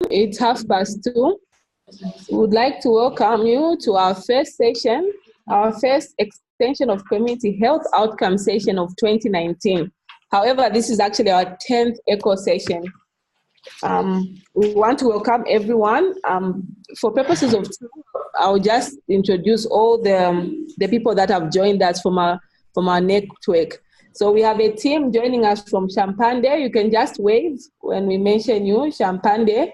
It's 2:30. We would like to welcome you to our first session, our first extension of community health outcome session of 2019. However, this is actually our 10th ECHO session. We want to welcome everyone. For purposes of time, I'll just introduce all the people that have joined us from our network. So we have a team joining us from Champande. You can just wave when we mention you, Champande.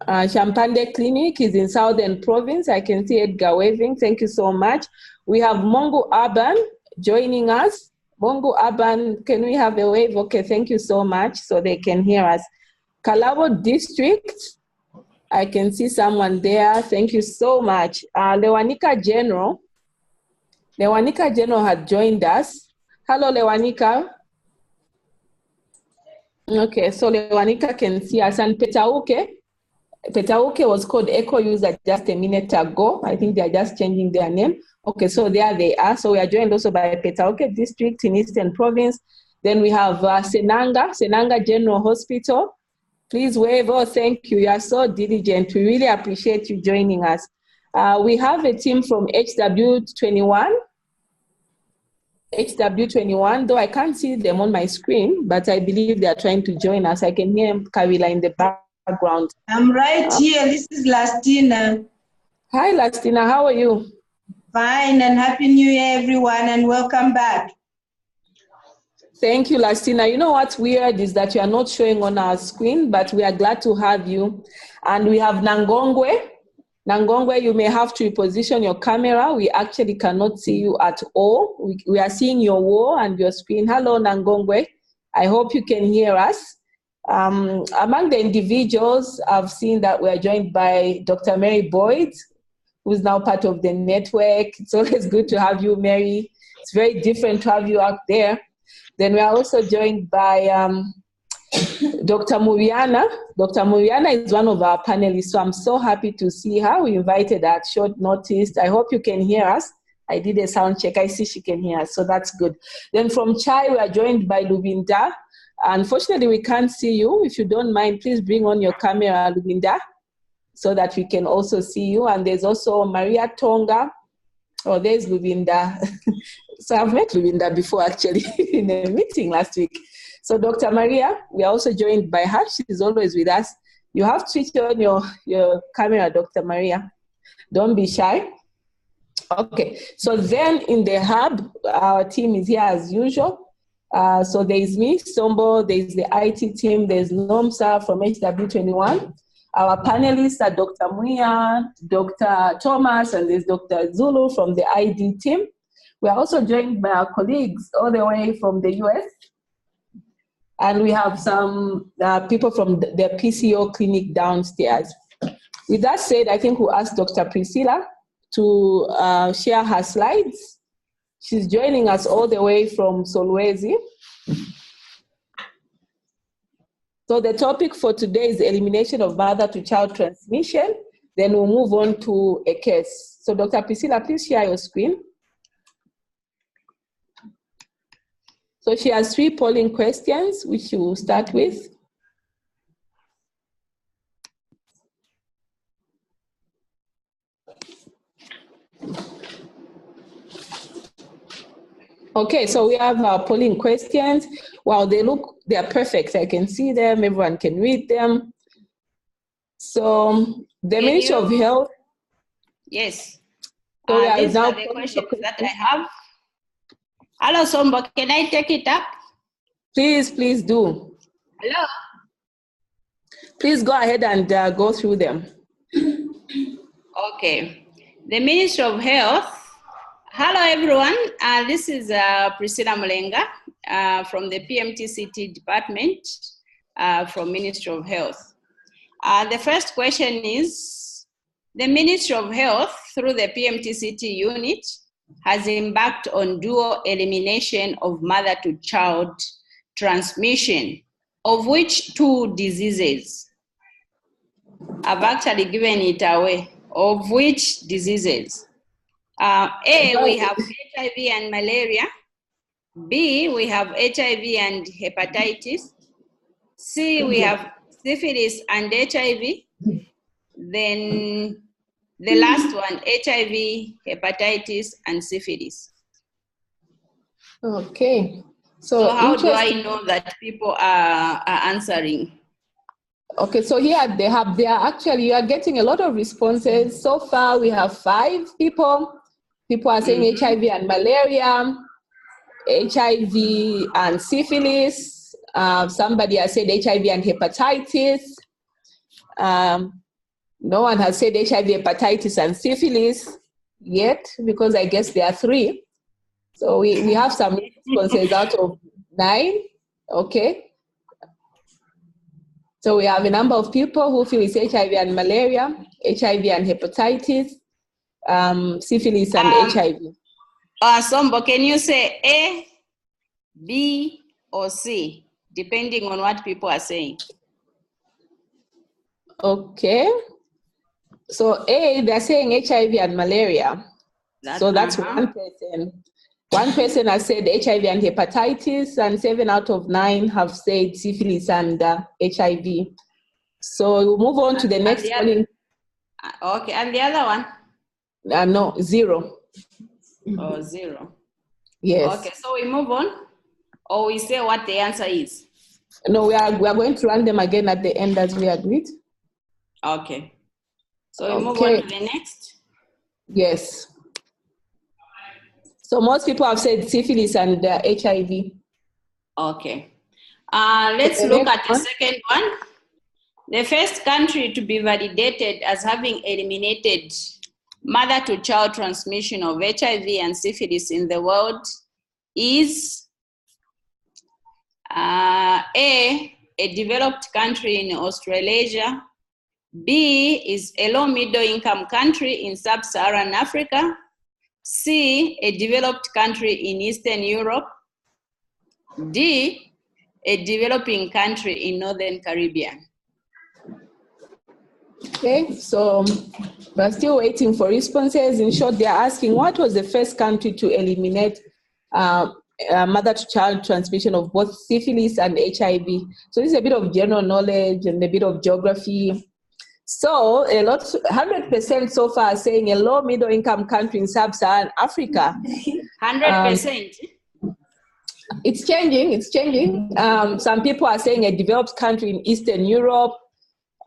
Champande Clinic is in Southern Province. I can see Edgar waving. Thank you so much. We have Mongo Urban joining us. Mongo Urban, can we have a wave? Okay, thank you so much so they can hear us. Kalabo District, I can see someone there. Thank you so much. Lewanika General. Lewanika General had joined us. Hello, Lewanika. Okay, so Lewanika can see us. And Petauke. Petauke was called Echo User just a minute ago. I think they are just changing their name. Okay, so there they are. So we are joined also by Petauke District in Eastern Province. Then we have Senanga General Hospital. Please wave. Oh, thank you. You are so diligent. We really appreciate you joining us. We have a team from HW21. HW21, though I can't see them on my screen, but I believe they are trying to join us. I can hear Kavila in the background. I'm right here. This is Lastina. Hi, Lastina. How are you? Fine, and Happy New Year, everyone, and welcome back. Thank you, Lastina. You know what's weird is that you are not showing on our screen, but we are glad to have you. And we have Nangongwe. Nangongwe, you may have to reposition your camera. We actually cannot see you at all. We are seeing your wall and your screen. Hello, Nangongwe. I hope you can hear us. Among the individuals, I've seen that we are joined by Dr. Mary Boyd, who is now part of the network. It's always good to have you, Mary. It's very different to have you out there. Then we are also joined by Dr. Muriana. Dr. Muriana is one of our panelists, so I'm so happy to see her. We invited her at short notice. I hope you can hear us. I did a sound check. I see she can hear us, so that's good. Then from Chai, we are joined by Lubinda. Unfortunately, we can't see you. If you don't mind, please bring on your camera, Lubinda, so that we can also see you. And there's also Maria Tonga. Oh, there's Lubinda. So I've met Lubinda before, actually, in a meeting last week. So Dr. Maria, we are also joined by her. She's always with us. You have to switch on your camera, Dr. Maria. Don't be shy. Okay, so then in the hub, our team is here as usual. So there's me, Sombo, there's the IT team, there's Nomsa from HW21. Our panelists are Dr. Muia, Dr. Thomas, and there's Dr. Zulu from the ID team. We are also joined by our colleagues all the way from the US. And we have some people from the PCO clinic downstairs. With that said, I think we'll ask Dr. Priscilla to share her slides. She's joining us all the way from Solwezi. So the topic for today is elimination of mother-to-child transmission. Then we'll move on to a case. So Dr. Priscilla, please share your screen. So she has 3 polling questions, which she will start with. Okay, so we have our polling questions. Wow, they are perfect. I can see them, everyone can read them. So the Ministry of Health. Yes. So these are the questions that I have. Hello, Sombo, can I take it up? Please do. Hello? Please go ahead and go through them. Okay. The Ministry of Health. Hello, everyone. This is Priscilla Mulenga from the PMTCT department from Ministry of Health. The first question is, the Ministry of Health, through the PMTCT unit, has embarked on dual elimination of mother-to-child transmission, of which 2 diseases. I've actually given it away. Of which diseases? A, we have HIV and malaria. B, we have HIV and hepatitis. C, we have syphilis and HIV. Then the last one, HIV, hepatitis, and syphilis. Okay. So how do I know that people are answering? Okay, so here they are actually, you are getting a lot of responses. So far, we have 5 people. People are saying HIV and malaria, HIV and syphilis. Somebody has said HIV and hepatitis. No one has said HIV, hepatitis, and syphilis yet, because I guess there are 3. So we have some responses out of 9. Okay. So we have a number of people who feel it's HIV and malaria, HIV and hepatitis, syphilis and HIV. Sombo, can you say A, B, or C, depending on what people are saying? Okay. So A, they're saying HIV and malaria. That's one person. One person has said HIV and hepatitis, and 7 out of 9 have said syphilis and HIV. So we'll move on to the next one. Okay, and the other one? No, 0. Oh, 0. Yes. Okay, so we move on, or we say what the answer is? No, we are going to run them again at the end as we agreed. Okay. So we move on to the next? Yes. So most people have said syphilis and HIV. Okay. Let's look at the second one. The first country to be validated as having eliminated mother-to-child transmission of HIV and syphilis in the world is A, developed country in Australasia. B is a low-middle-income country in sub-Saharan Africa. C, a developed country in Eastern Europe. D, a developing country in Northern Caribbean. Okay, so we're still waiting for responses. In short, they're asking what was the first country to eliminate mother-to-child transmission of both syphilis and HIV. So this is a bit of general knowledge and a bit of geography. So 100% so far saying a low middle income country in sub-Saharan Africa. 100%? It's changing. Some people are saying a developed country in Eastern Europe.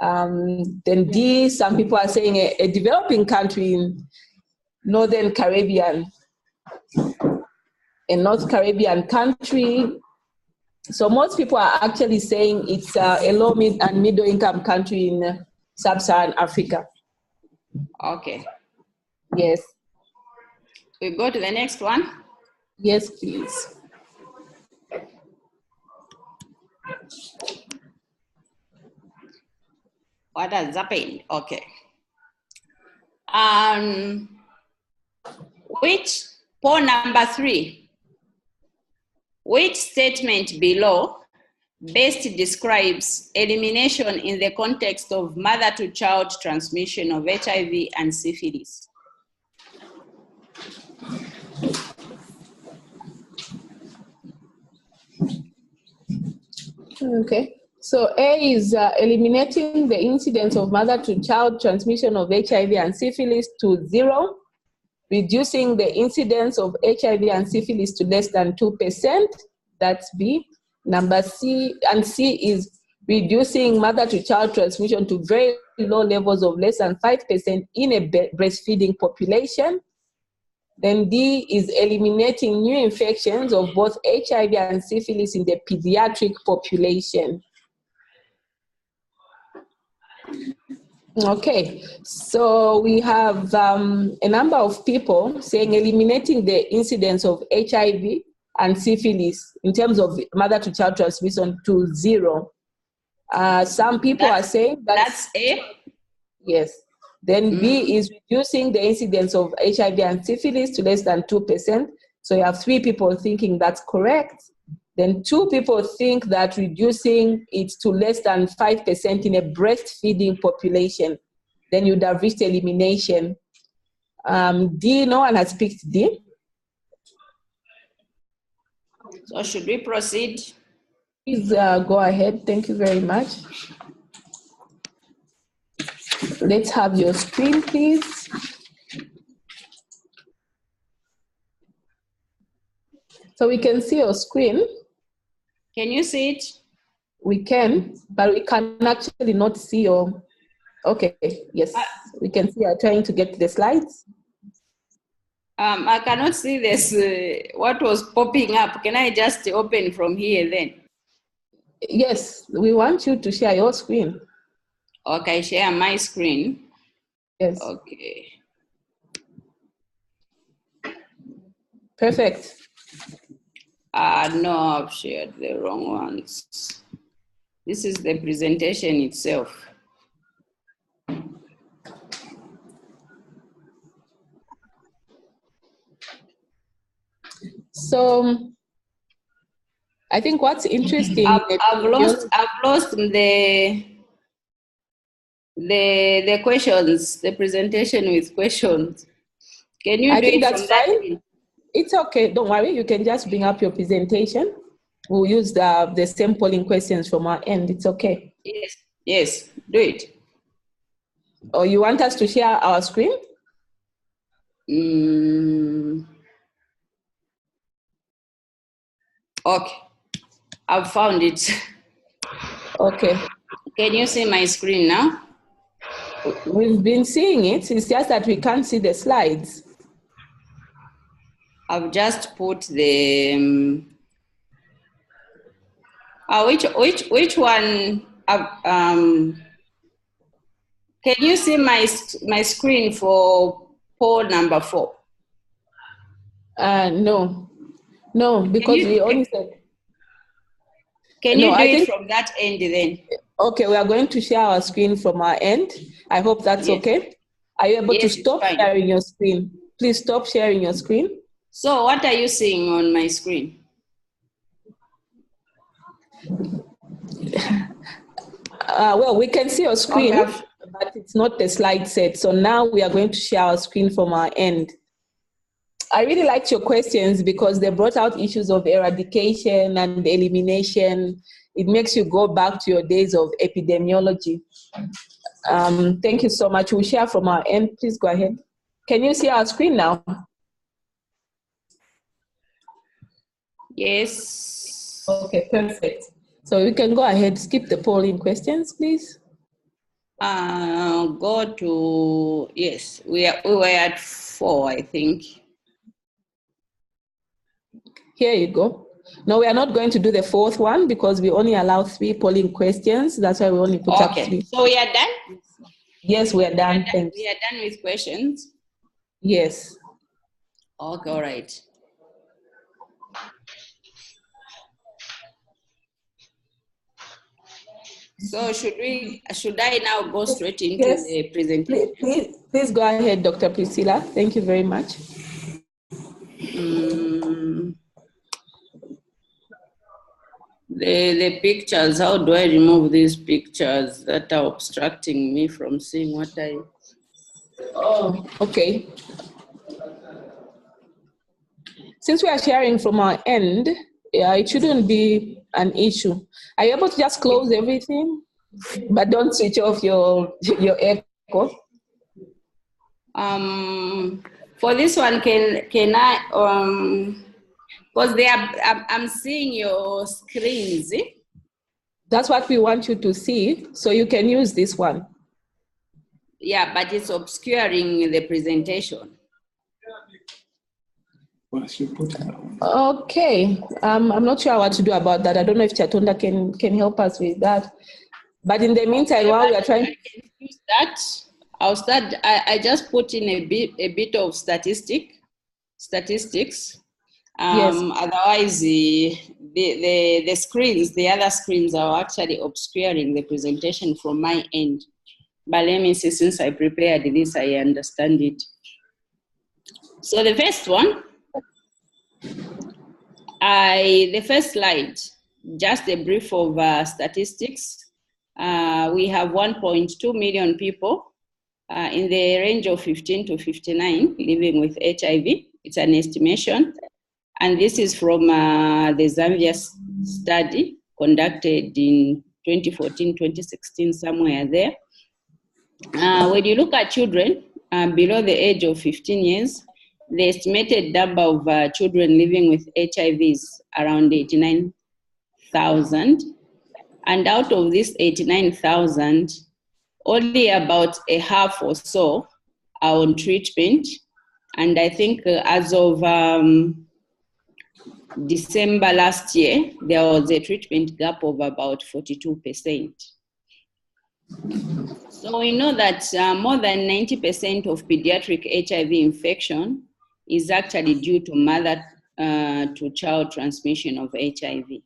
Then D, some people are saying a developing country in Northern Caribbean. A North Caribbean country. So most people are actually saying it's a low and middle income country in sub-Saharan Africa. Okay. Yes. We go to the next one? Yes, please. What has happened? Okay. For number 3, which statement below best describes elimination in the context of mother-to-child transmission of HIV and syphilis? Okay. So A is eliminating the incidence of mother-to-child transmission of HIV and syphilis to 0, reducing the incidence of HIV and syphilis to less than 2%. That's B. Number C, and C is reducing mother-to-child transmission to very low levels of less than 5% in a breastfeeding population. Then D is eliminating new infections of both HIV and syphilis in the pediatric population. Okay, so we have a number of people saying eliminating the incidence of HIV and syphilis in terms of mother-to-child transmission to 0. Some people are saying that's A? Yes. Then B is reducing the incidence of HIV and syphilis to less than 2%. So you have 3 people thinking that's correct. Then 2 people think that reducing it to less than 5% in a breastfeeding population, then you'd have reached elimination. D, no one has picked D. So should we proceed? Please go ahead. Thank you very much. Let's have your screen, please. So we can see your screen. Can you see it? We can, but we can actually not see your, okay, yes. We can see you're trying to get the slides. I cannot see this, what was popping up. Can I just open from here then? Yes, we want you to share your screen. Okay, share my screen. Yes. Okay. Perfect. No, I've shared the wrong ones. This is the presentation itself. So I think what's interesting. I've lost the questions, the presentation with questions. Can you do it from that fine. It's okay, don't worry. You can just bring up your presentation. We'll use the same polling questions from our end. It's okay. Yes, yes, do it. Or you want us to share our screen? Okay, I've found it. Okay. Can you see my screen now? We've been seeing it. It's just that we can't see the slides. I've just put the which one? Can you see my screen for poll number 4? No, because we only said. Can you do it from that end then? Okay, we are going to share our screen from our end. I hope that's okay. Are you able to stop sharing your screen? Please stop sharing your screen. So what are you seeing on my screen? Well, we can see your screen, but it's not the slide set. So now we are going to share our screen from our end. I really liked your questions because they brought out issues of eradication and elimination. It makes you go back to your days of epidemiology. Thank you so much. We'll share from our end. Please go ahead. Can you see our screen now? Yes. Okay, perfect. So we can go ahead, skip the polling questions, please. Go to, yes, we were at 4, I think. Here you go. No, we are not going to do the 4th one because we only allow 3 polling questions. That's why we only put up 3. So we are done? Yes, we are done. Thanks. We are done with questions? Yes. Okay, all right. So should I now go straight into the presentation? Please go ahead, Dr. Priscilla. Thank you very much. The pictures, how do I remove these pictures that are obstructing me from seeing what I... Oh, okay. Since we are sharing from our end, it shouldn't be an issue. Are you able to just close everything, but don't switch off your echo? For this one, can I, because I'm seeing your screens. That's what we want you to see, so you can use this one. Yeah, but it's obscuring the presentation. Okay, I'm not sure what to do about that. I don't know if Chatonda can help us with that. But in the meantime, while we are trying to use that, I'll start. I just put in a bit of statistics. Yes. Otherwise, the screens, the other screens are actually obscuring the presentation from my end. But let me see, since I prepared this, I understand it. So the first one, the first slide, just a brief of statistics. We have 1.2 million people in the range of 15 to 59 living with HIV. It's an estimation. And this is from the Zambia study conducted in 2014, 2016, somewhere there. When you look at children below the age of 15 years, the estimated number of children living with HIV is around 89,000. And out of this 89,000, only about a half or so are on treatment. And I think as of December last year, there was a treatment gap of about 42%. So we know that more than 90% of pediatric HIV infection is actually due to mother to child transmission of HIV.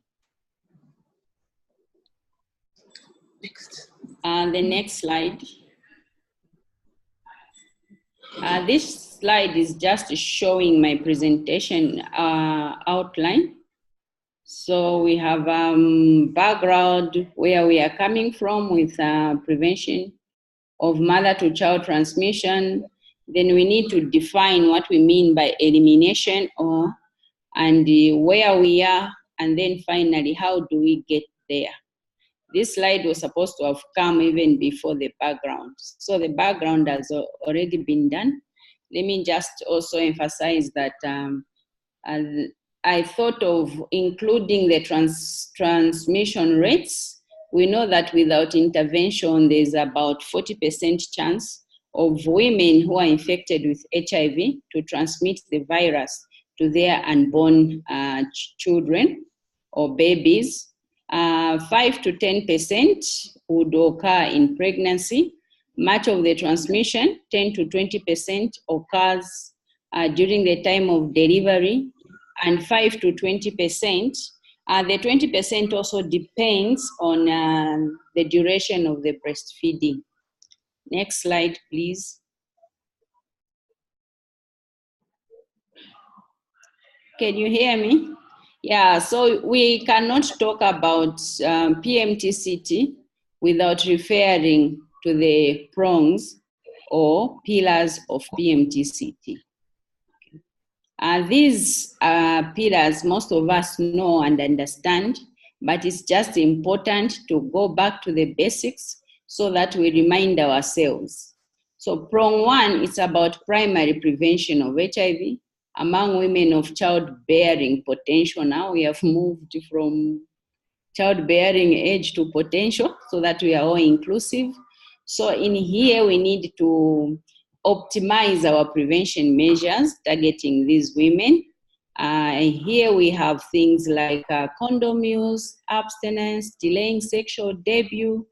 The next slide. This slide is just showing my presentation outline. So we have background where we are coming from with prevention of mother to child transmission. Then we need to define what we mean by elimination and where we are, and then finally, how do we get there? This slide was supposed to have come even before the background. So the background has already been done. Let me just also emphasize that I thought of including the transmission rates. We know that without intervention, there's about 40% chance of women who are infected with HIV to transmit the virus to their unborn children or babies. 5 to 10% would occur in pregnancy. Much of the transmission, 10 to 20%, occurs during the time of delivery, and 5 to 20%. The 20% also depends on the duration of the breastfeeding. Next slide, please. Can you hear me? Yeah, so we cannot talk about PMTCT without referring to the prongs or pillars of PMTCT. These pillars, most of us know and understand, but it's just important to go back to the basics so that we remind ourselves. So prong 1 is about primary prevention of HIV among women of childbearing potential. Now we have moved from childbearing age to potential so that we are all inclusive. So in here, we need to optimize our prevention measures targeting these women. Here we have things like condom use, abstinence, delaying sexual debut,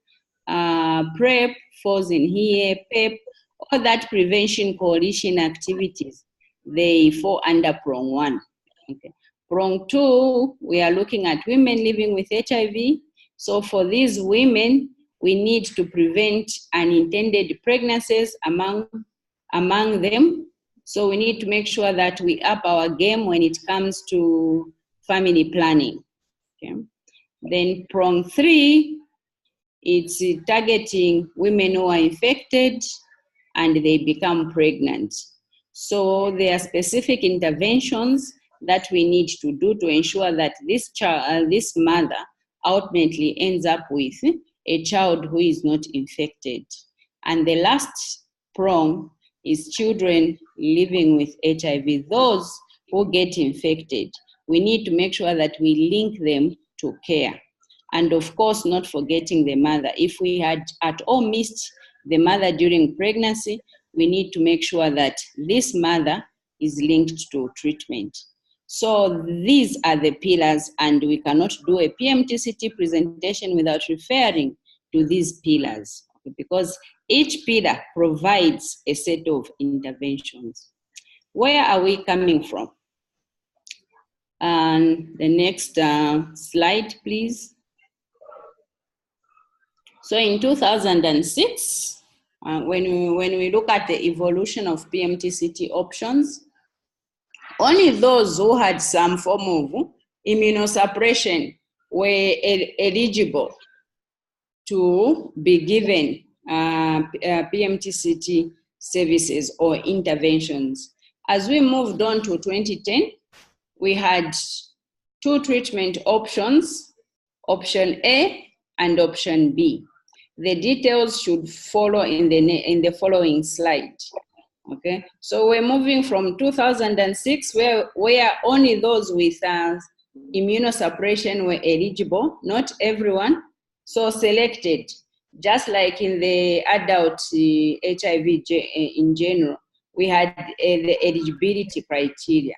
PrEP falls in here, PEP, all that prevention coalition activities, they fall under prong 1. Okay. Prong 2, we are looking at women living with HIV. So for these women, we need to prevent unintended pregnancies among them. So we need to make sure that we up our game when it comes to family planning. Okay. Then prong 3, it's targeting women who are infected and they become pregnant. So there are specific interventions that we need to do to ensure that this child, this mother ultimately ends up with a child who is not infected. And the last prong is children living with HIV. Those who get infected, we need to make sure that we link them to care. And of course, not forgetting the mother. If we had at all missed the mother during pregnancy, we need to make sure that this mother is linked to treatment. So these are the pillars, and we cannot do a PMTCT presentation without referring to these pillars, because each pillar provides a set of interventions. Where are we coming from? And the next slide, please. So in 2006, when we look at the evolution of PMTCT options, only those who had some form of immunosuppression were eligible to be given PMTCT services or interventions. As we moved on to 2010, we had 2 treatment options, option A and option B. The details should follow in the following slide. Okay, so we're moving from 2006, where only those with immunosuppression were eligible, not everyone. So selected, just like in the adult HIV in general, we had the eligibility criteria.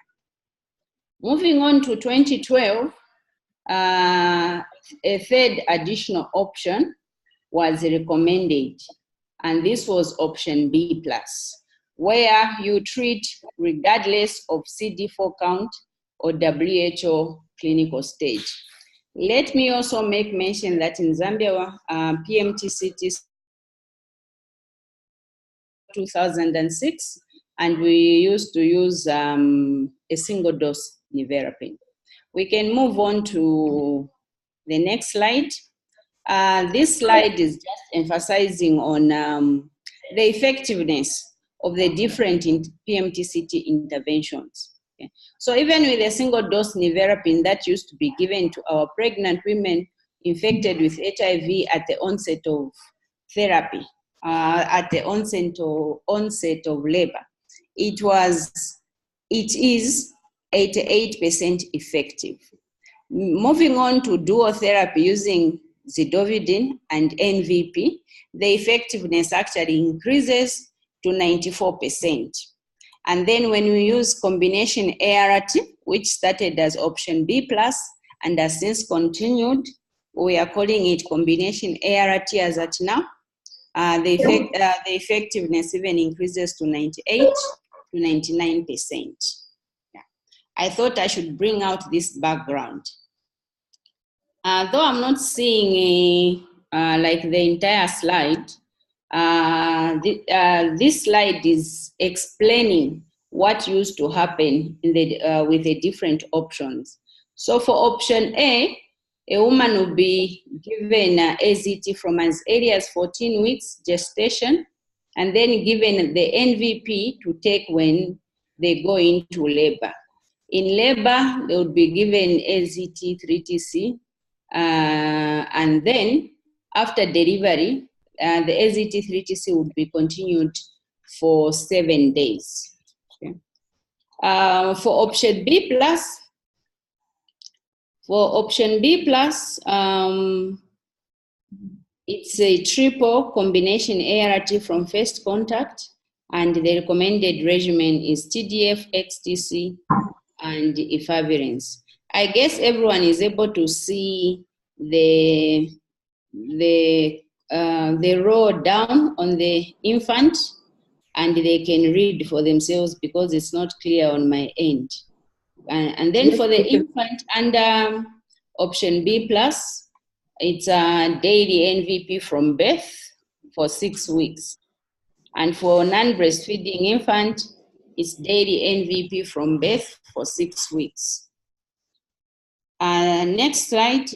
Moving on to 2012, a third additional option was recommended, and this was option B+, where you treat regardless of CD4 count or WHO clinical stage. Let me also make mention that in Zambia, PMTCT 2006, and we used to use a single dose nevirapine. We can move on to the next slide. This slide is just emphasizing on the effectiveness of the different PMTCT interventions. Okay. So even with a single dose nevirapine that used to be given to our pregnant women infected with HIV at the onset of therapy, at the onset of labor, it is 88% effective. Moving on to dual therapy using zidovudine and NVP, the effectiveness actually increases to 94%. And then when we use combination ART, which started as option B+, and has since continued, we are calling it combination ART as at now, the effectiveness even increases to 98 to 99%. Yeah. I thought I should bring out this background. Though I'm not seeing like the entire slide, this slide is explaining what used to happen in the, with the different options. So for option A, a woman will be given AZT from as early as 14 weeks gestation, and then given the NVP to take when they go into labor. In labor, they would be given AZT 3TC, and then after delivery, the AZT 3TC would be continued for 7 days. Okay. For option B+, it's a triple combination ART from first contact, and the recommended regimen is TDF, XTC, and efavirenz. I guess everyone is able to see the row down on the infant, and they can read for themselves because it's not clear on my end. And then for the infant under option B+, it's a daily NVP from birth for 6 weeks. And for non-breastfeeding infant, it's daily NVP from birth for 6 weeks. Next slide.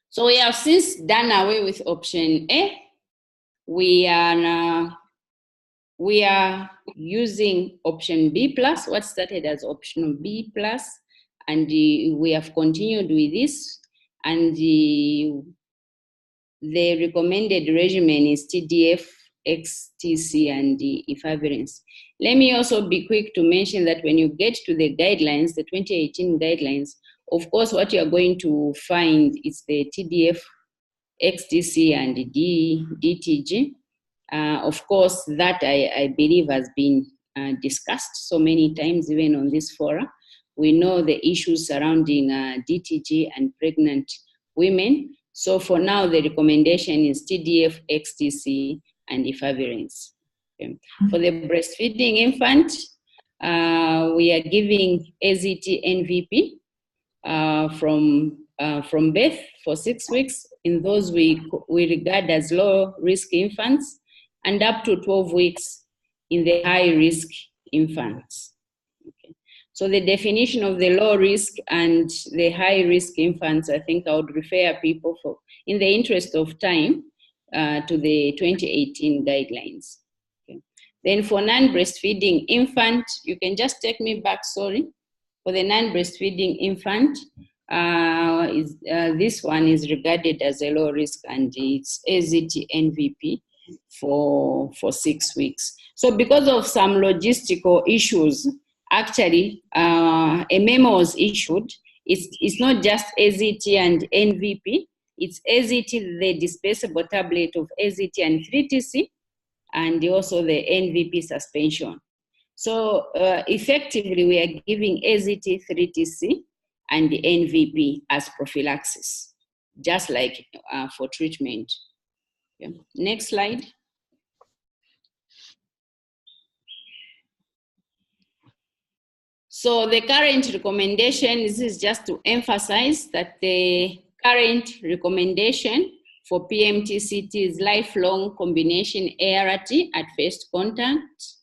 So we have since done away with option A. We are using option B+, what started as option B+, and we have continued with this, and the recommended regimen is TDF, XTC, and the efavirenz. Let me also be quick to mention that when you get to the guidelines, the 2018 guidelines, of course, what you are going to find is the TDF, XTC, and the DTG. Of course, that I believe has been discussed so many times, even on this forum. We know the issues surrounding DTG and pregnant women. So for now, the recommendation is TDF, XTC, and efavirenz. Okay. For the breastfeeding infant, we are giving AZT NVP from birth for 6 weeks in those we regard as low-risk infants, and up to 12 weeks in the high-risk infants. Okay. So the definition of the low-risk and the high-risk infants, I think I would refer people for, in the interest of time, to the 2018 guidelines. Okay. Then for non-breastfeeding infant, you can just take me back, sorry. For the non-breastfeeding infant, this one is regarded as a low risk, and it's AZT NVP for 6 weeks. So because of some logistical issues, actually a memo was issued. It's not just AZT and NVP, it's AZT, the dispensable tablet of AZT and 3TC, and also the NVP suspension. So effectively, we are giving AZT, 3TC, and the NVP as prophylaxis, just like for treatment. Yeah. Next slide. So the current recommendation, this is just to emphasize that the current recommendation for PMTCT is lifelong combination ART at first contact.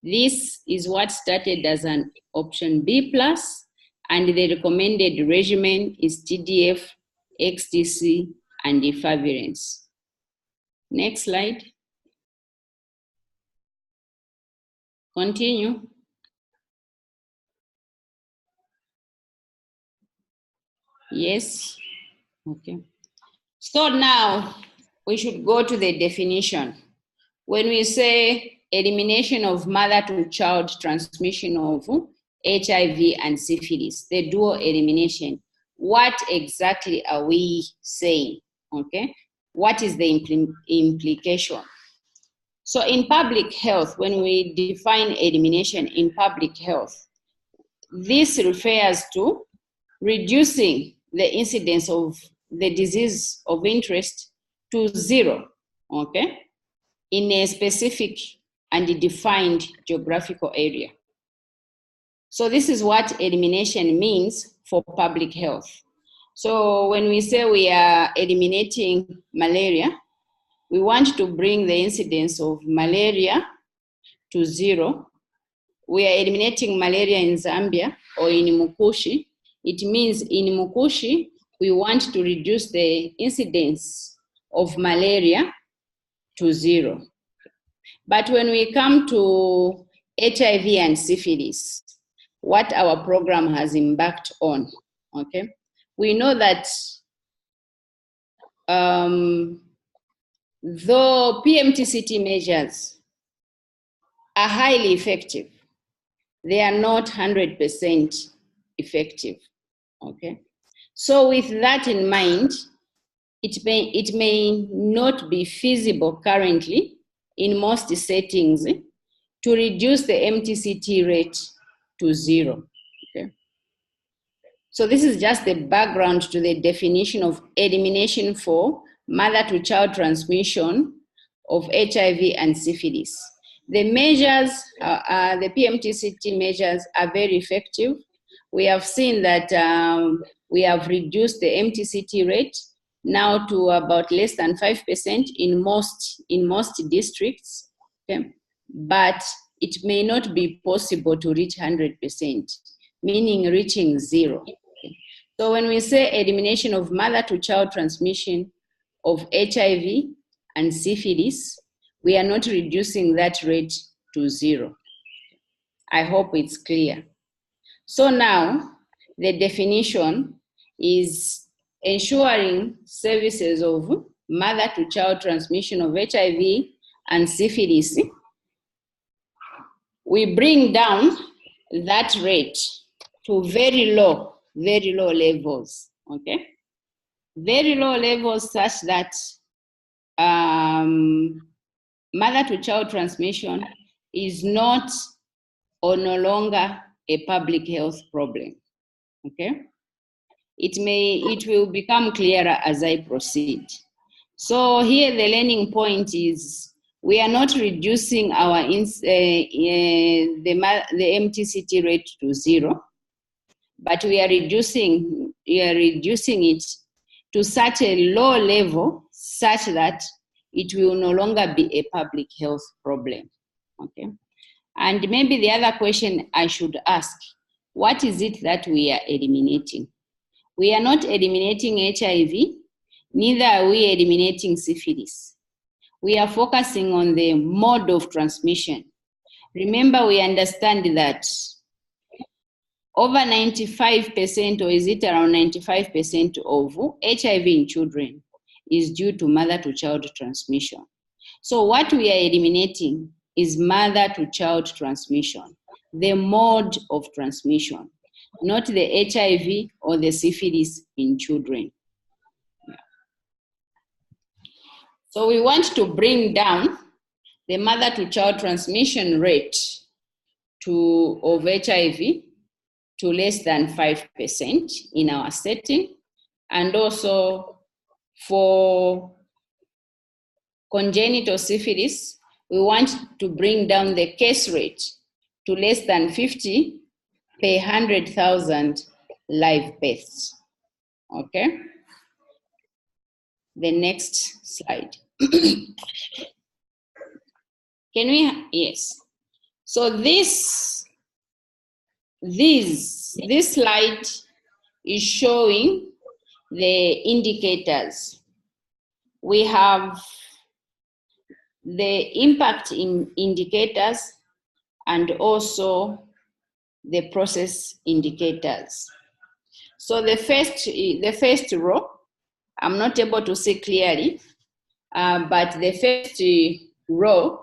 This is what started as an option B+, and the recommended regimen is TDF, XTC, and efavirenz. Next slide. Continue. Yes. Okay. So now we should go to the definition. When we say elimination of mother-to-child transmission of HIV and syphilis, the dual elimination, what exactly are we saying? Okay. What is the implication? So in public health, when we define elimination in public health, this refers to reducing the incidence of the disease of interest to 0, okay, in a specific and defined geographical area. So this is what elimination means for public health. So when we say we are eliminating malaria, we want to bring the incidence of malaria to 0. We are eliminating malaria in Zambia or in Mukushi. It means in Mukushi, we want to reduce the incidence of malaria to 0. But when we come to HIV and syphilis, what our program has embarked on, okay? We know that though PMTCT measures are highly effective, they are not 100% effective, okay? So with that in mind, it may not be feasible currently in most settings to reduce the MTCT rate to 0, okay? So this is just the background to the definition of elimination for mother-to-child transmission of HIV and syphilis. The measures, the PMTCT measures are very effective. We have seen that we have reduced the MTCT rate now to about less than 5% in most districts, okay? But it may not be possible to reach 100%, meaning reaching 0. Okay? So when we say elimination of mother-to-child transmission of HIV and syphilis, we are not reducing that rate to 0. I hope it's clear. So now the definition is ensuring services of mother-to-child transmission of HIV and syphilis. We bring down that rate to very low levels, okay? Very low levels such that mother-to-child transmission is not or no longer a public health problem, okay? It will become clearer as I proceed. So here the learning point is we are not reducing our the MTCT rate to 0, but we are reducing it to such a low level such that it will no longer be a public health problem, okay? And maybe the other question I should ask, what is it that we are eliminating? We are not eliminating HIV, neither are we eliminating syphilis. We are focusing on the mode of transmission. Remember, we understand that over 95%, or is it around 95% of HIV in children is due to mother-to-child transmission. So what we are eliminating is mother-to-child transmission, the mode of transmission, not the HIV or the syphilis in children. So we want to bring down the mother-to-child transmission rate of HIV to less than 5% in our setting. And also for congenital syphilis, we want to bring down the case rate to less than 50 per 100,000 live births. Okay? The next slide. Can we, yes. So this slide is showing the indicators. We have the impact indicators and also the process indicators. So the first row, I'm not able to see clearly, but the first row,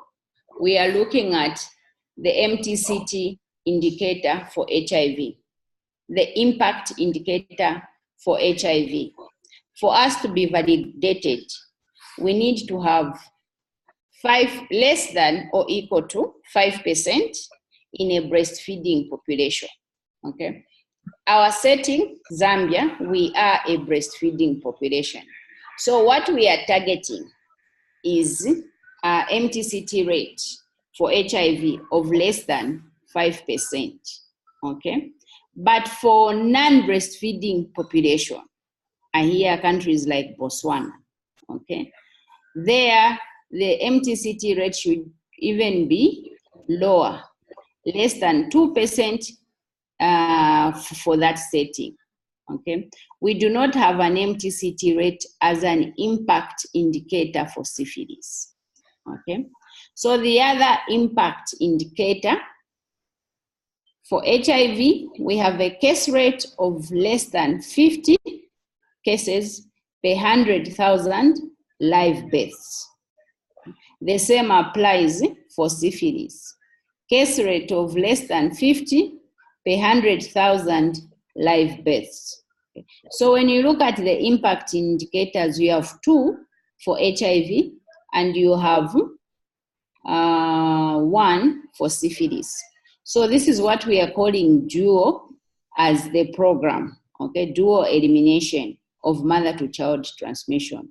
we are looking at the MTCT indicator for HIV, the impact indicator for HIV. For us to be validated, we need to have less than or equal to 5% in a breastfeeding population, okay? Our setting, Zambia, we are a breastfeeding population. So what we are targeting is MTCT rate for HIV of less than 5%, okay? But for non-breastfeeding population, I hear countries like Botswana, okay? There, the MTCT rate should even be lower, less than 2% for that setting, okay? We do not have an MTCT rate as an impact indicator for syphilis, okay? So the other impact indicator for HIV, we have a case rate of less than 50 cases per 100,000 live births. The same applies for syphilis. Case rate of less than 50 per 100,000 live births. So when you look at the impact indicators, you have 2 for HIV and you have 1 for syphilis. So this is what we are calling dual as the program, okay? Dual elimination of mother-to-child transmission.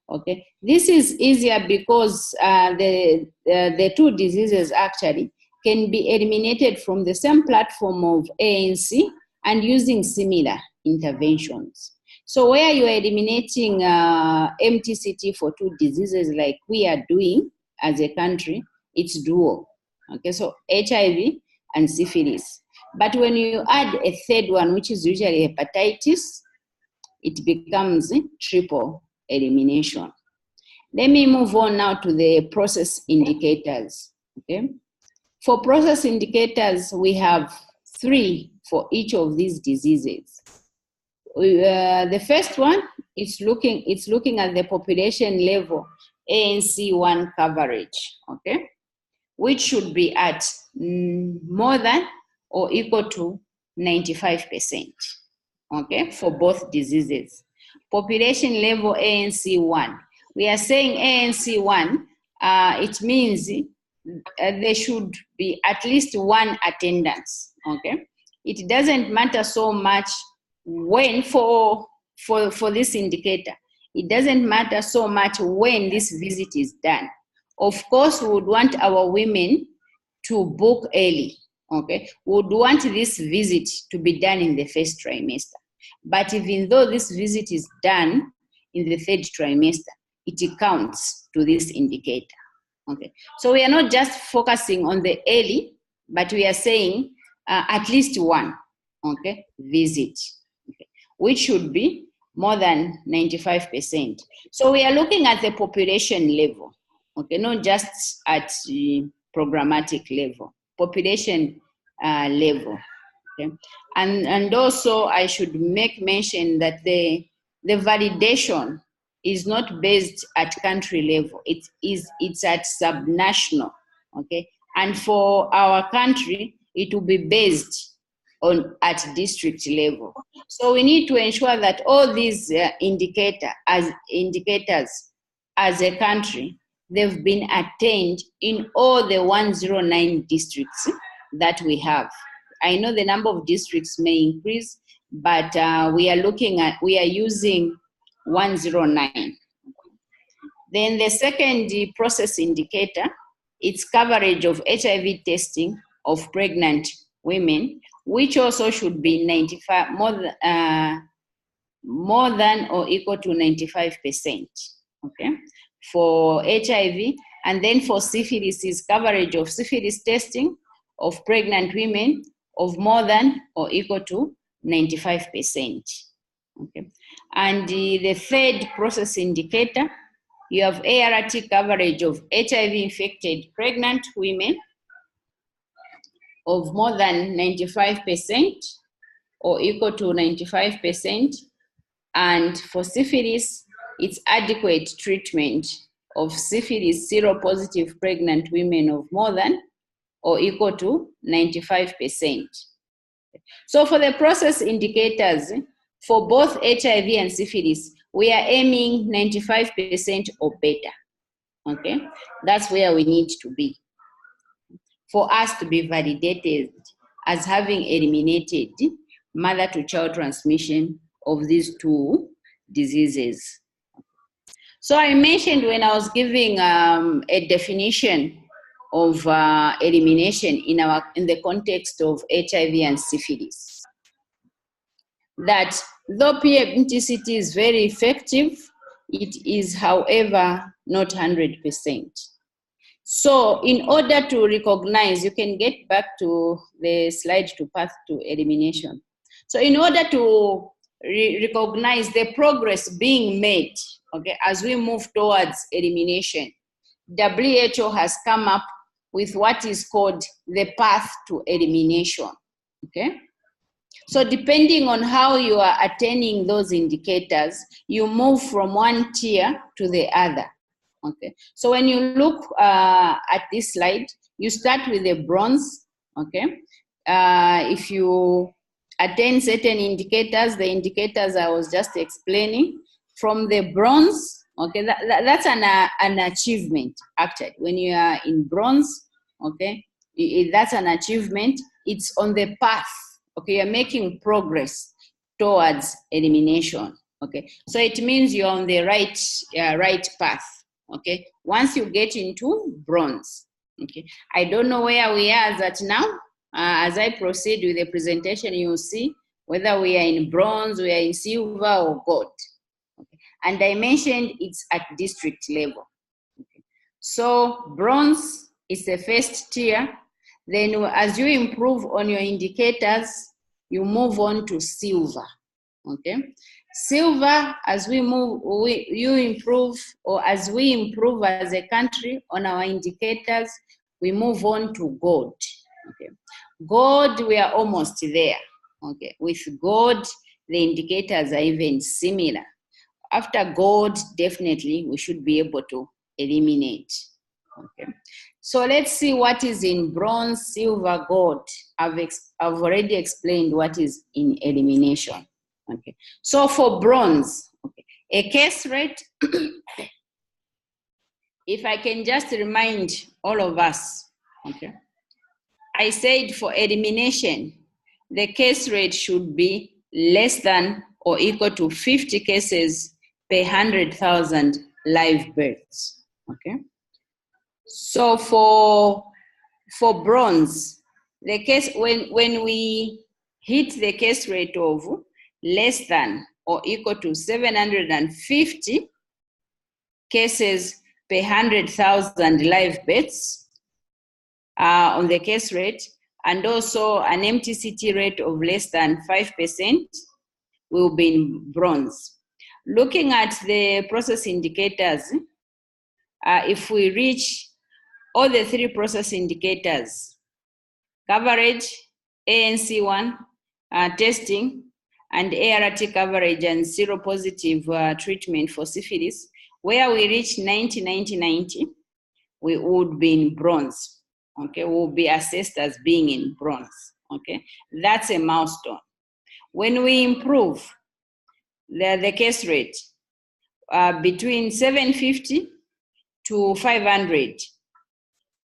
Okay, this is easier because the two diseases actually can be eliminated from the same platform of ANC and using similar interventions. So where you are eliminating MTCT for 2 diseases like we are doing as a country, it's dual. Okay, so HIV and syphilis. But when you add a third one, which is usually hepatitis, it becomes triple elimination. Let me move on now to the process indicators, okay? For process indicators, we have 3 for each of these diseases. The first one is looking at the population level ANC1 coverage, okay? Which should be at more than or equal to 95%, okay, for both diseases. Population level ANC1. We are saying ANC1, it means there should be at least 1 attendance, okay? It doesn't matter so much when for this indicator. It doesn't matter so much when this visit is done. Of course, we would want our women to book early, okay? We would want this visit to be done in the first trimester. But even though this visit is done in the 3rd trimester, it counts to this indicator, okay? So we are not just focusing on the early, but we are saying at least 1, okay, visit, okay, which should be more than 95%. So we are looking at the population level, okay, not just at the programmatic level, population level. Okay, and also I should make mention that the validation is not based at country level. It's at subnational. Okay, and for our country, it will be based at district level. So we need to ensure that all these indicators as a country, they've been attained in all the 109 districts that we have. I know the number of districts may increase, but we are using 109. Then the second process indicator, it's coverage of HIV testing of pregnant women, which also should be 95, more than or equal to 95%, okay, for HIV. And then for syphilis is coverage of syphilis testing of pregnant women of more than or equal to 95%, okay. And the third process indicator, you have ART coverage of HIV-infected pregnant women of more than 95% or equal to 95%. And for syphilis, it's adequate treatment of syphilis seropositive pregnant women of more than or equal to 95%. So for the process indicators, for both HIV and syphilis, we are aiming 95% or better, okay? That's where we need to be for us to be validated as having eliminated mother-to-child transmission of these two diseases. So I mentioned when I was giving a definition of elimination in the context of HIV and syphilis, that though PMTCT is very effective, it is, however, not 100%. So in order to recognize, you can get back to the slide to path to elimination. So in order to recognize the progress being made, okay, as we move towards elimination, WHO has come up with what is called the path to elimination, okay? So depending on how you are attaining those indicators, you move from one tier to the other, okay? So when you look at this slide, you start with the bronze, okay? If you attain certain indicators, the indicators I was just explaining, from the bronze, okay, that's an achievement, actually. When you are in bronze, okay, that's an achievement. It's on the path, okay, you're making progress towards elimination, okay. So it means you're on the right path, okay, once you get into bronze, okay. I don't know where we are as at now. As I proceed with the presentation, you'll see whether we are in bronze, we are in silver or gold. Okay. And I mentioned it's at district level. Okay. So bronze is the first tier. Then as you improve on your indicators, you move on to silver. Okay. Silver, as we move, you improve, or as we improve as a country on our indicators, we move on to gold. Okay. Gold, we are almost there. Okay. With gold, the indicators are even similar. After gold, definitely we should be able to eliminate. Okay. So let's see what is in bronze, silver, gold. I've already explained what is in elimination. Okay. So for bronze, okay, a case rate, if I can just remind all of us, okay, I said for elimination, the case rate should be less than or equal to 50 cases per 100,000 live births, okay? So for bronze, the case, when we hit the case rate of less than or equal to 750 cases per 100,000 live births on the case rate, and also an MTCT rate of less than 5%, will be in bronze. Looking at the process indicators, if we reach all the three process indicators, coverage, ANC1, testing and ART coverage and seropositive treatment for syphilis, where we reach 90-90-90, we would be in bronze. Okay, we will be assessed as being in bronze. Okay, that's a milestone. When we improve the case rate between 750 to 500,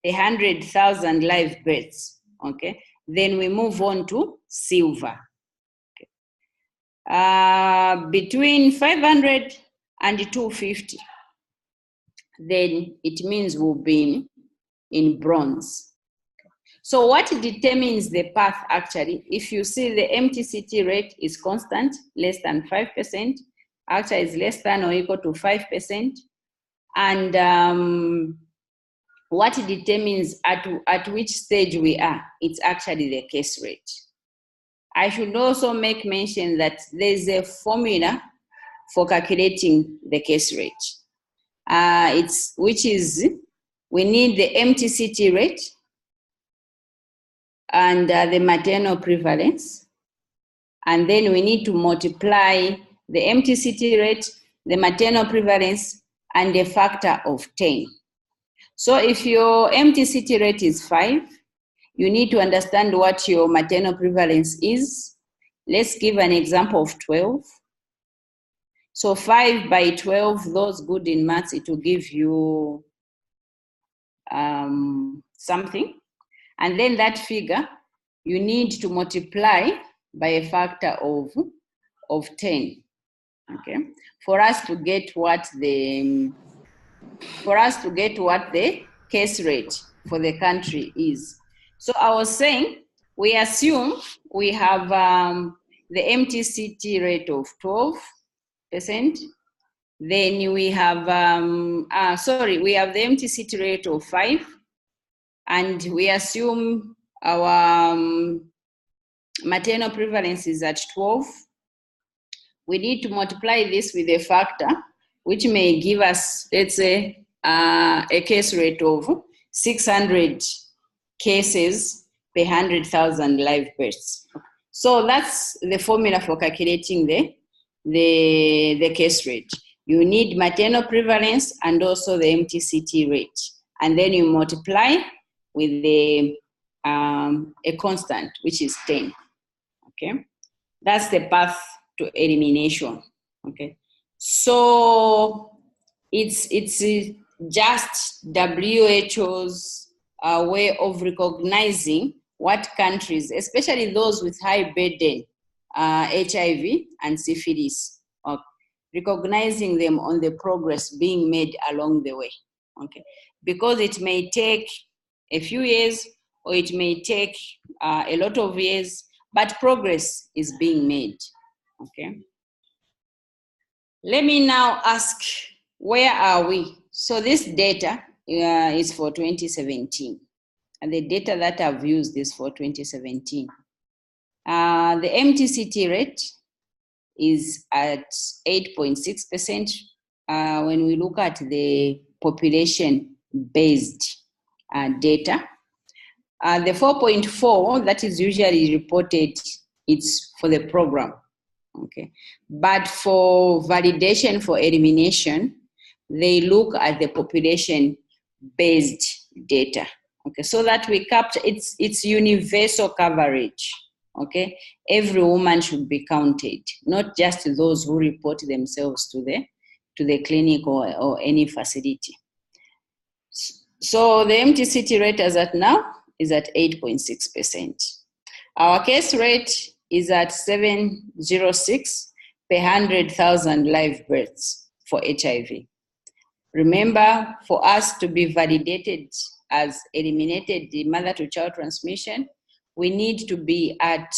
100,000 live births, okay, then we move on to silver. Okay. Between 500 and 250, then it means we'll be in bronze. So what determines the path actually, if you see the MTCT rate is constant, less than 5%, actually is less than or equal to 5%, and what determines at which stage we are, it's actually the case rate. I should also make mention that there's a formula for calculating the case rate. We need the MTCT rate and the maternal prevalence, and then we need to multiply the MTCT rate, the maternal prevalence, and a factor of 10. So if your MTCT rate is 5, you need to understand what your maternal prevalence is. Let's give an example of 12. So 5 by 12, those good in maths, it will give you something. And then that figure, you need to multiply by a factor of 10, okay? For us to get what the case rate for the country is. So I was saying, we assume we have the MTCT rate of 12%. Then we have, we have the MTCT rate of 5. And we assume our maternal prevalence is at 12. We need to multiply this with a factor, which may give us, let's say, a case rate of 600 cases per 100,000 live births. So that's the formula for calculating the case rate. You need maternal prevalence and also the MTCT rate. And then you multiply with a constant, which is 10, okay? That's the path to elimination, okay? So it's just WHO's way of recognizing what countries, especially those with high burden, HIV and syphilis, recognizing them on the progress being made along the way, okay? Because it may take a few years or it may take a lot of years, but progress is being made, okay? Let me now ask, where are we? So this data is for 2017, and the data that I've used is for 2017. The MTCT rate is at 8.6% when we look at the population-based data. The 4.4 that is usually reported, it's for the program, okay? But for validation for elimination, they look at the population-based data, okay? So that we capture, it's universal coverage, okay? Every woman should be counted, not just those who report themselves to the clinic or any facility. So the MTCT rate as at now is at 8.6%. Our case rate is at 706 per 100,000 live births for HIV. Remember, for us to be validated as eliminated the mother-to-child transmission, we need to be at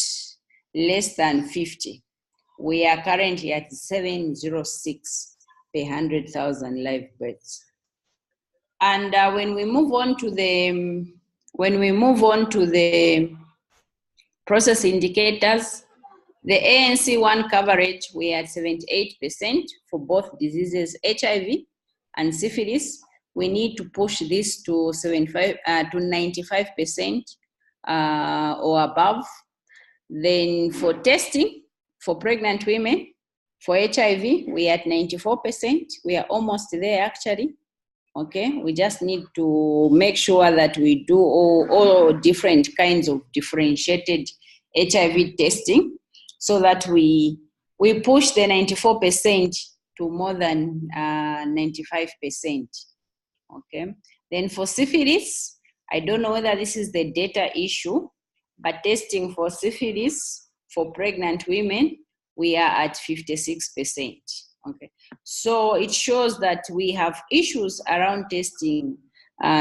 less than 50. We are currently at 706 per 100,000 live births. And when we move on to the process indicators, the ANC1 coverage, we are at 78% for both diseases, HIV and syphilis. We need to push this to 95% or above. Then for testing for pregnant women, for HIV, we are at 94%. We are almost there actually. Okay, we just need to make sure that we do all different kinds of differentiated HIV testing so that we push the 94% to more than 95%. Okay, then for syphilis, I don't know whether this is the data issue, but testing for syphilis for pregnant women, we are at 56%. Okay, so it shows that we have issues around testing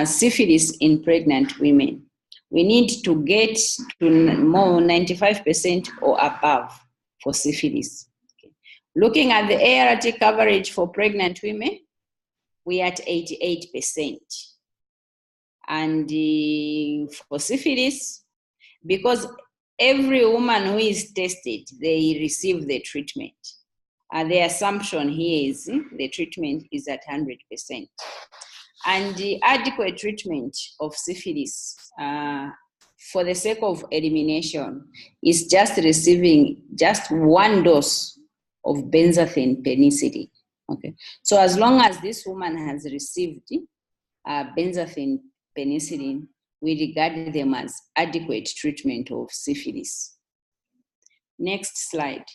syphilis in pregnant women. We need to get to more 95% or above for syphilis. Okay. Looking at the ART coverage for pregnant women, we are at 88%. And for syphilis, because every woman who is tested, they receive the treatment. The assumption here is the treatment is at 100%. And the adequate treatment of syphilis for the sake of elimination is just receiving just one dose of benzathine penicillin. Okay, so as long as this woman has received benzathine penicillin, we regard them as adequate treatment of syphilis. Next slide.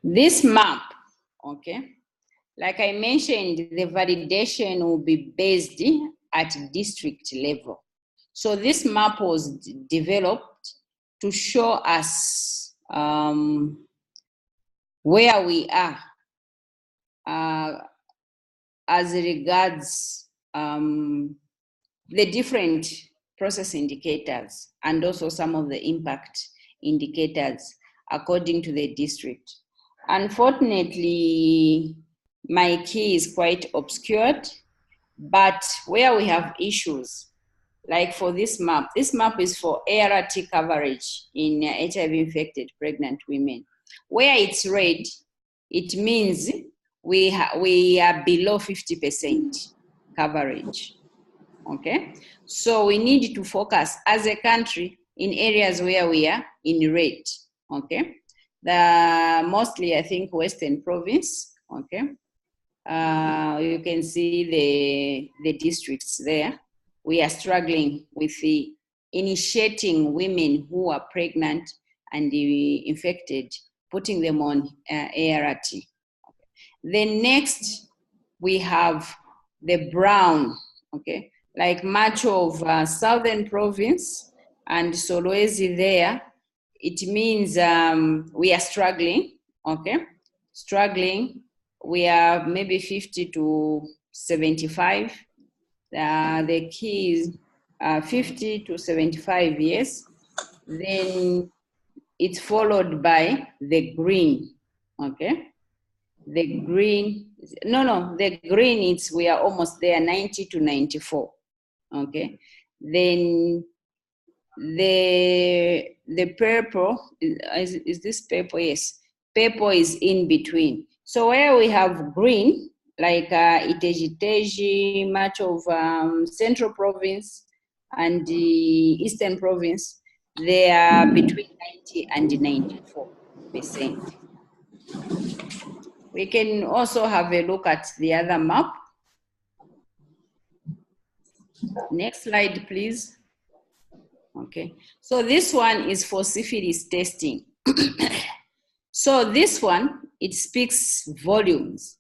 This map, okay, like I mentioned, the validation will be based at district level. So this map was developed to show us where we are as regards the different process indicators and also some of the impact indicators according to the district. Unfortunately, my key is quite obscured, but where we have issues, like for this map is for ART coverage in HIV-infected pregnant women. Where it's red, it means we are below 50% coverage, okay? So we need to focus as a country in areas where we are in red, okay? Mostly, I think, Western Province, okay? You can see the districts there. We are struggling with the initiating women who are pregnant and infected, putting them on ART. Okay. Then next, we have the brown, okay? Like much of Southern Province and Solwezi there, it means we are struggling, okay? Struggling, we are maybe 50 to 75. The key is 50 to 75 years. Then it's followed by the green, okay? The green, the green is, we are almost there, 90 to 94, okay? Then the purple, is this purple? Yes, purple is in between. So where we have green, like Iteji, much of Central Province and the Eastern Province, they are between 90 and 94%. We can also have a look at the other map. Next slide, please. Okay, so this one is for syphilis testing. So this one, it speaks volumes.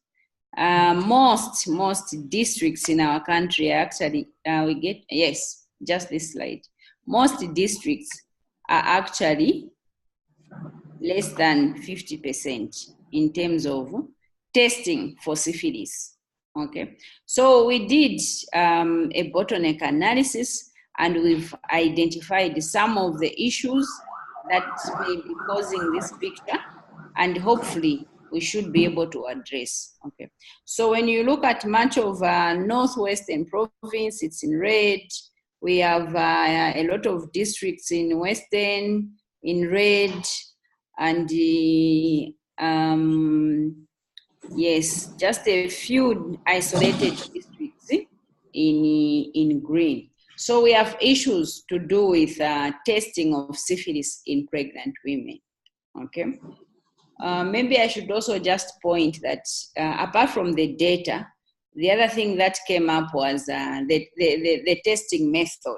Most districts in our country actually, yes, just this slide. Most districts are actually less than 50% in terms of testing for syphilis, okay? So we did a bottleneck analysis and we've identified some of the issues that may be causing this picture, and hopefully we should be able to address, okay? So when you look at much of Northwestern Province, it's in red. We have a lot of districts in Western in red, and Yes, just a few isolated districts in green. So we have issues to do with testing of syphilis in pregnant women. Okay. Maybe I should also just point that apart from the data, the other thing that came up was the testing method.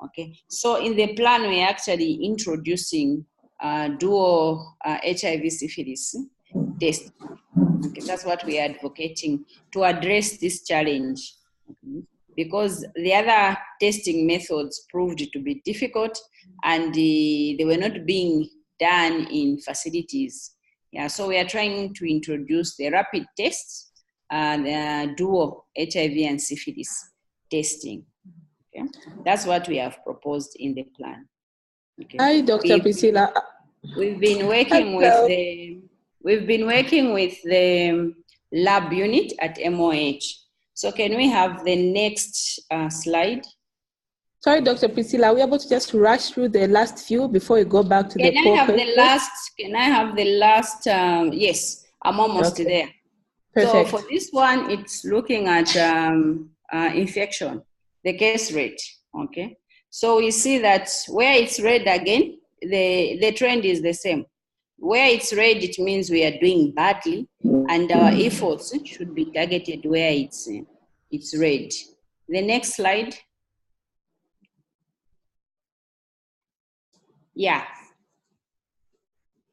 Okay, so in the plan, we're actually introducing dual HIV syphilis test. Okay, that's what we are advocating to address this challenge. Okay. Because the other testing methods proved to be difficult and they were not being done in facilities. Yeah, so we are trying to introduce the rapid tests and dual HIV and syphilis testing. Okay, that's what we have proposed in the plan. Okay. Hi, Dr. Priscilla. We've been working with the lab unit at MOH. So can we have the next slide? Sorry, Dr. Priscilla, are we able to just rush through the last few before we go back to the core questions? Can I have the last? Yes, I'm almost there. Perfect. So for this one, it's looking at infection, the case rate, okay? So we see that where it's red again, the trend is the same. Where it's red, it means we are doing badly, and our efforts should be targeted where it's red. The next slide. Yeah.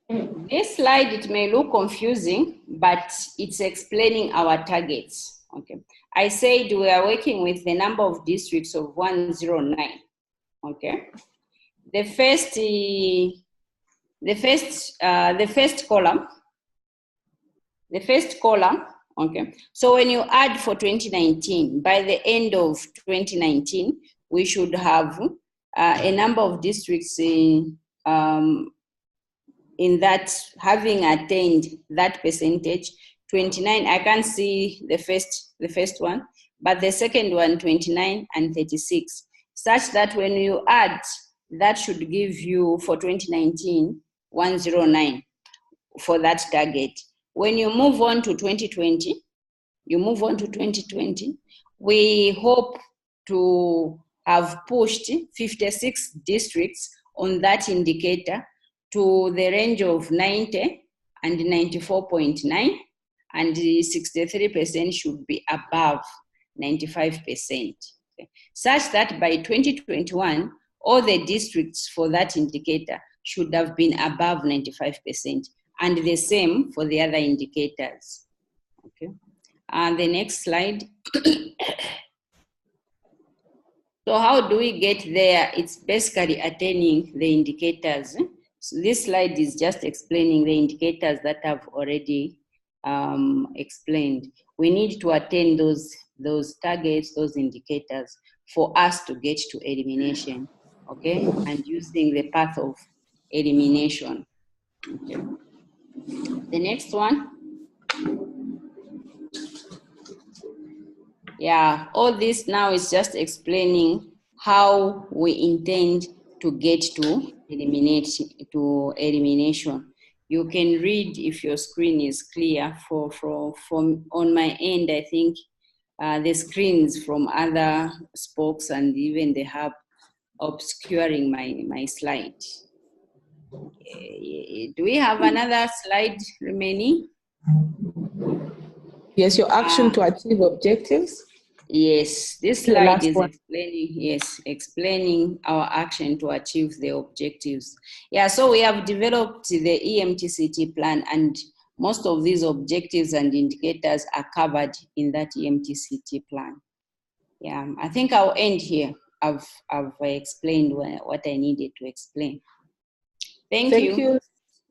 This slide, it may look confusing, but it's explaining our targets. Okay. I said we are working with the number of districts of 109. Okay. The first column. Okay. So when you add for 2019, by the end of 2019, we should have a number of districts in that having attained that percentage. 29, I can't see the first one, but the second one, 29 and 36, such that when you add, that should give you for 2019, 109 for that target. When you move on to 2020, we hope to have pushed 56 districts on that indicator to the range of 90 and 94.9, and 63% should be above 95%. Okay. Such that by 2021, all the districts for that indicator should have been above 95%, and the same for the other indicators. Okay. And the next slide. So how do we get there? It's basically attaining the indicators. So this slide is just explaining the indicators that I've already explained. We need to attain those targets, those indicators, for us to get to elimination, okay? And using the path of elimination. Okay. The next one. Yeah, all this now is just explaining how we intend to get to elimination. You can read if your screen is clear. From on my end, I think the screens from other spokes and even the hub obscuring my slide. Do we have another slide remaining? Yes, your action to achieve objectives. Yes, this slide is explaining our action to achieve the objectives. Yeah, so we have developed the EMTCT plan, and most of these objectives and indicators are covered in that EMTCT plan. Yeah, I think I'll end here. I've explained what I needed to explain. Thank you.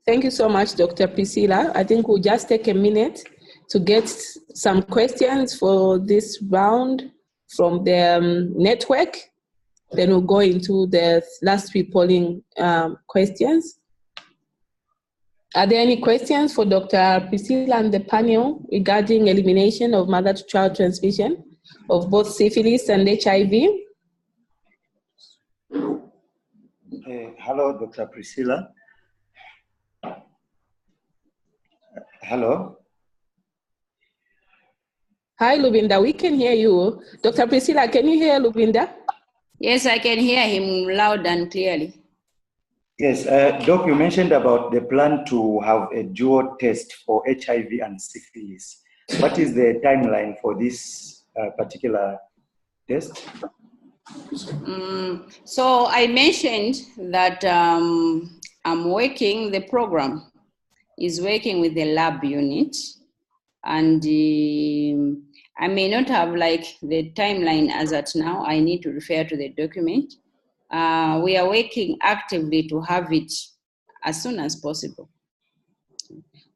Thank you so much, Dr. Priscilla. I think we'll just take a minute to get some questions for this round from the network. Then we'll go into the last three polling questions. Are there any questions for Dr. Priscilla and the panel regarding elimination of mother-to-child transmission of both syphilis and HIV? Hello, Dr. Priscilla. Hello. Hi, Luvinda. We can hear you. Dr. Priscilla, can you hear Luvinda? Yes, I can hear him loud and clearly. Yes, Doc, you mentioned about the plan to have a dual test for HIV and syphilis. What is the timeline for this particular test? So I mentioned that the program is working with the lab unit, and I may not have like the timeline as at now. I need to refer to the document. We are working actively to have it as soon as possible.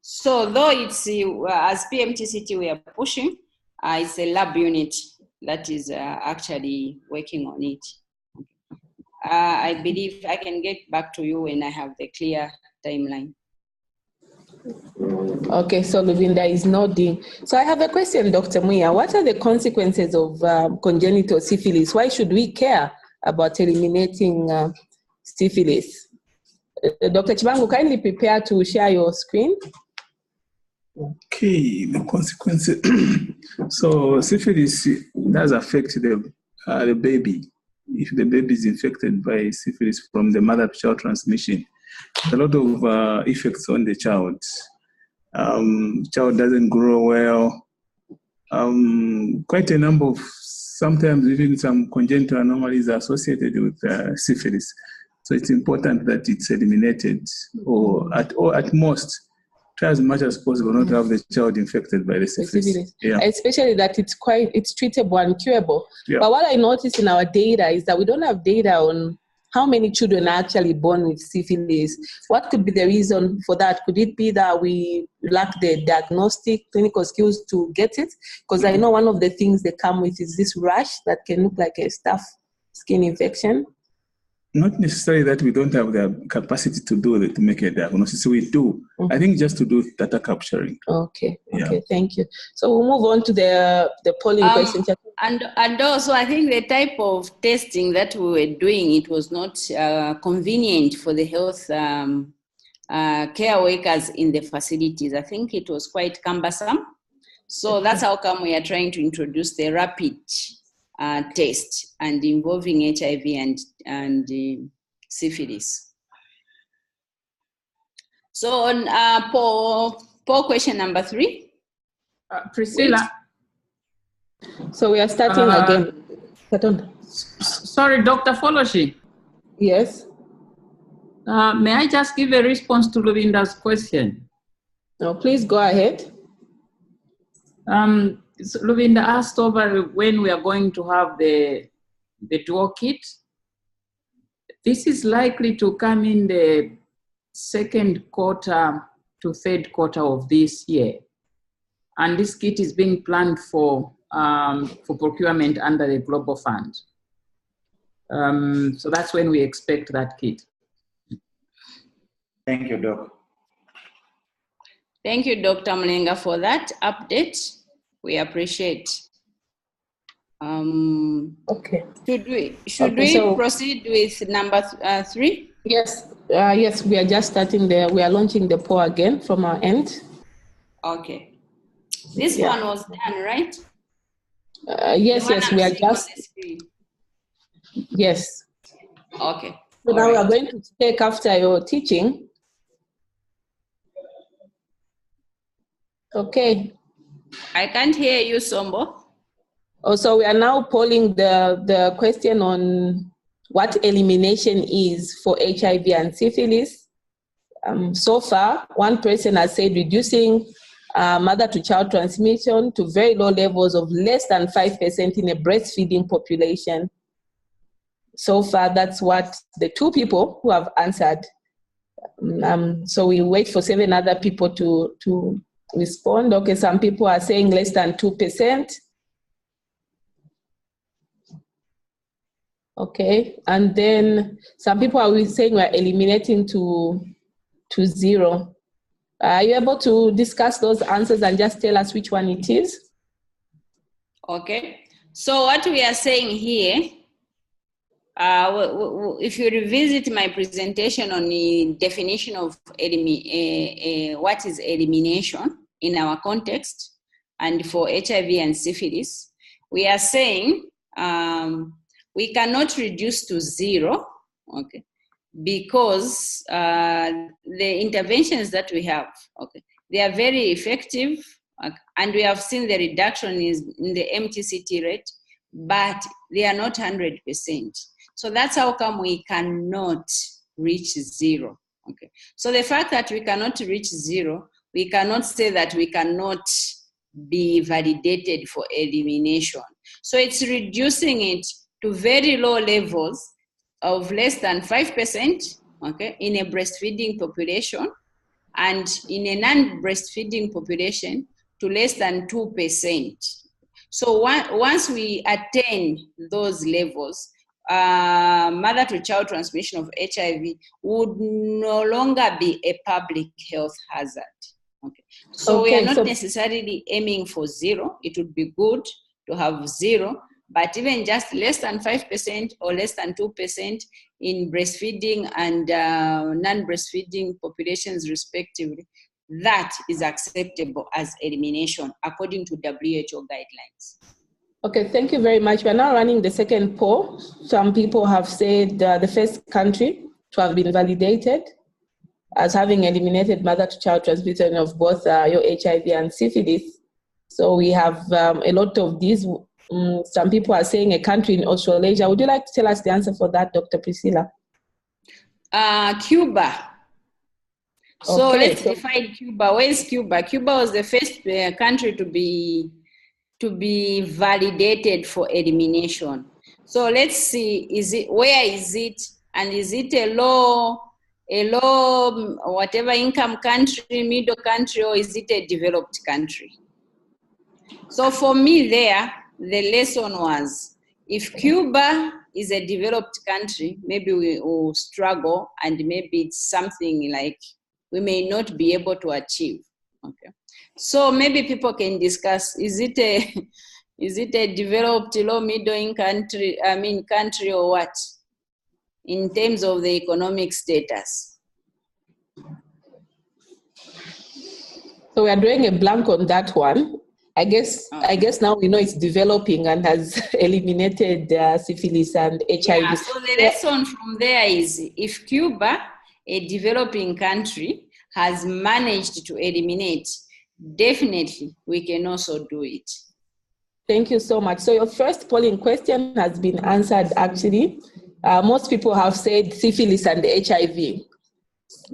So though it's, as PMTCT we are pushing, it's a lab unit that is actually working on it. I believe I can get back to you when I have the clear timeline. Okay, so Luvinda is nodding. So I have a question, Dr. Muya. What are the consequences of congenital syphilis? Why should we care about eliminating syphilis? Dr. Chibangu, kindly prepare to share your screen. Okay, the consequences. So syphilis does affect the baby. If the baby is infected by syphilis from the mother-to-child transmission, a lot of effects on the child. Child doesn't grow well. Quite a number of, sometimes even some congenital anomalies are associated with syphilis. So it's important that it's eliminated, or at most, try as much as possible not to have the child infected by the syphilis. Yeah. Especially that it's treatable and curable. Yeah. But what I noticed in our data is that we don't have data on how many children are actually born with syphilis. What could be the reason for that? Could it be that we lack the diagnostic clinical skills to get it? Because I know one of the things they come with is this rash that can look like a staph skin infection. Not necessarily that we don't have the capacity to do it, to make a diagnosis. So we do. I think just to do data capturing. Okay, thank you. So we'll move on to the polling question. And also, I think the type of testing that we were doing, it was not convenient for the health care workers in the facilities. I think it was quite cumbersome. So that's how come we are trying to introduce the rapid test and involving HIV and syphilis. So on poll question number 3. Priscilla. So we are starting again. Pardon. Sorry, Dr. Foloshi. Yes. May I just give a response to Luvinda's question? No, please go ahead. So Luvinda asked over when we are going to have the dual kit. This is likely to come in the second quarter to third quarter of this year. And this kit is being planned for procurement under the Global Fund. So that's when we expect that kit. Thank you, Doc. Thank you, Dr. Mlenga, for that update. We appreciate. Okay. Should we proceed with number 3? Yes. Yes, we are just starting we are launching the poll again from our end. Okay. This one was done, right? Yes, we are just. Yes. Okay. So now we are going to take after your teaching. Okay. I can't hear you, Sombo. So we are now polling the question on what elimination is for HIV and syphilis. So far, one person has said reducing mother-to-child transmission to very low levels of less than 5% in a breastfeeding population. So far, that's what the 2 people who have answered. So we wait for 7 other people to respond. Okay, some people are saying less than 2%. Okay, and then some people are saying we're eliminating to 0. Are you able to discuss those answers and just tell us which one it is? Okay, so what we are saying here, if you revisit my presentation on the definition of what is elimination in our context, and for HIV and syphilis, we are saying we cannot reduce to 0, okay, because the interventions that we have, okay, they are very effective, and we have seen the reduction in the MTCT rate, but they are not 100%. So that's how come we cannot reach 0. Okay. So the fact that we cannot reach 0, we cannot say that we cannot be validated for elimination. So it's reducing it to very low levels of less than 5%, okay, in a breastfeeding population, and in a non-breastfeeding population to less than 2%. So once we attain those levels, mother-to-child transmission of HIV would no longer be a public health hazard. Okay. So we are not necessarily aiming for 0. It would be good to have 0, but even just less than 5% or less than 2% in breastfeeding and non-breastfeeding populations respectively, that is acceptable as elimination according to WHO guidelines. Okay, thank you very much. We're now running the second poll. Some people have said the first country to have been validated as having eliminated mother-to-child transmission of both your HIV and syphilis. So we have a lot of these. Some people are saying a country in Australasia. Would you like to tell us the answer for that, Dr. Priscilla? Cuba. So let's define Cuba. Where is Cuba? Cuba was the first country to be validated for elimination. So let's see, where is it, and is it a low whatever income country, middle country, or is it a developed country? So for me there, the lesson was, if Cuba is a developed country, maybe we will struggle, and maybe it's something like we may not be able to achieve. Okay. So maybe people can discuss, is it a developed low middle income country or what, in terms of the economic status? So we are drawing a blank on that one. I guess now we know it's developing and has eliminated syphilis and HIV. Yeah, so the lesson from there is, if Cuba, a developing country, has managed to eliminate, definitely we can also do it. Thank you so much. So your first polling question has been answered, actually. Most people have said syphilis and HIV.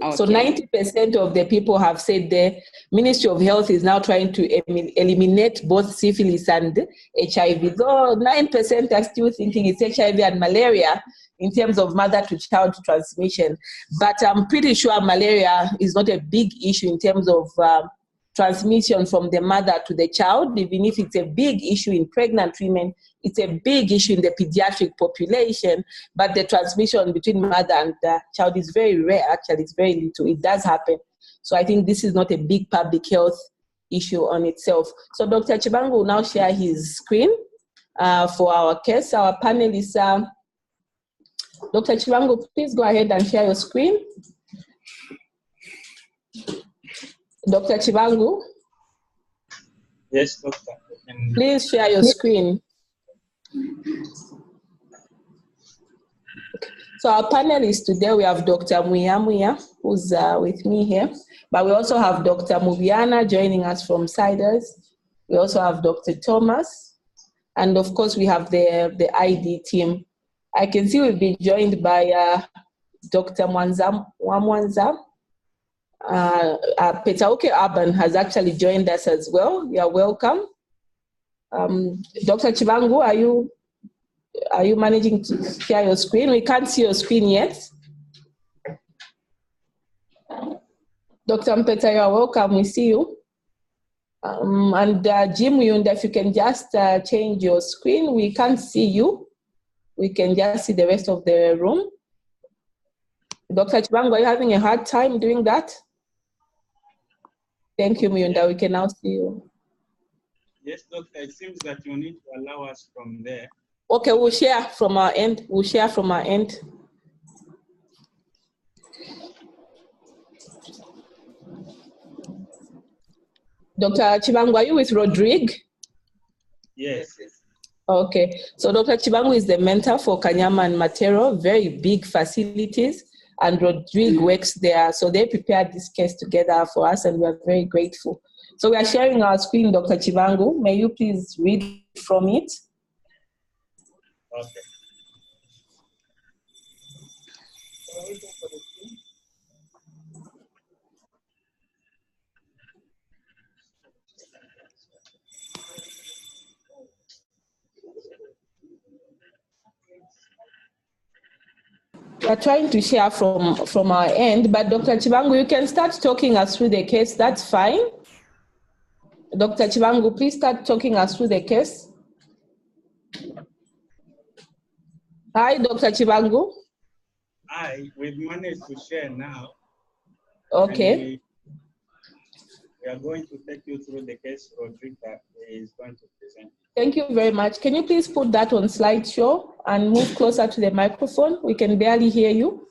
Okay. So 90% of the people have said the Ministry of Health is now trying to eliminate both syphilis and HIV, though 9% are still thinking it's HIV and malaria in terms of mother-to-child transmission. But I'm pretty sure malaria is not a big issue in terms of transmission from the mother to the child. Even if it's a big issue in pregnant women, it's a big issue in the pediatric population, but the transmission between mother and child is very rare. Actually, it's very little. It does happen. So I think this is not a big public health issue on itself. So Dr. Chibangu will now share his screen for our case. Our panelists, Dr. Chibangu, please go ahead and share your screen. Dr. Chibangu? Yes, doctor. Please share your screen. So our panelists today, we have Dr. Muya, who's with me here, but we also have Dr. Mubiana joining us from Siders. We also have Dr. Thomas, and of course we have the ID team. I can see we've been joined by Dr. Mwamwanza. Petauke Urban has actually joined us as well. You are welcome. Dr. Chibangu, are you managing to share your screen? We can't see your screen yet. Dr. Mpeta, you are welcome. We see you. And Jim Yunda, if you can just change your screen. We can't see you. We can just see the rest of the room. Dr. Chibangu, are you having a hard time doing that? Thank you, Myunda. We can now see you. Yes, doctor. It seems that you need to allow us from there. Okay, we'll share from our end. We'll share from our end. Dr. Chibangu, are you with Rodrigue? Yes. Okay, so Dr. Chibangu is the mentor for Kanyama and Matero, very big facilities, and Rodrigue works there. So they prepared this case together for us, and we are very grateful. So we are sharing our screen, Dr. Chibangu. May you please read from it? Okay. We are trying to share from our end, but Dr. Chibangu, you can start talking us through the case. That's fine. Dr. Chibangu, please start talking us through the case. Hi, Dr. Chibangu. Hi, we've managed to share now. Okay. We are going to take you through the case Rodrigue is going to present. Thank you very much. Can you please put that on slideshow and move closer to the microphone? We can barely hear you.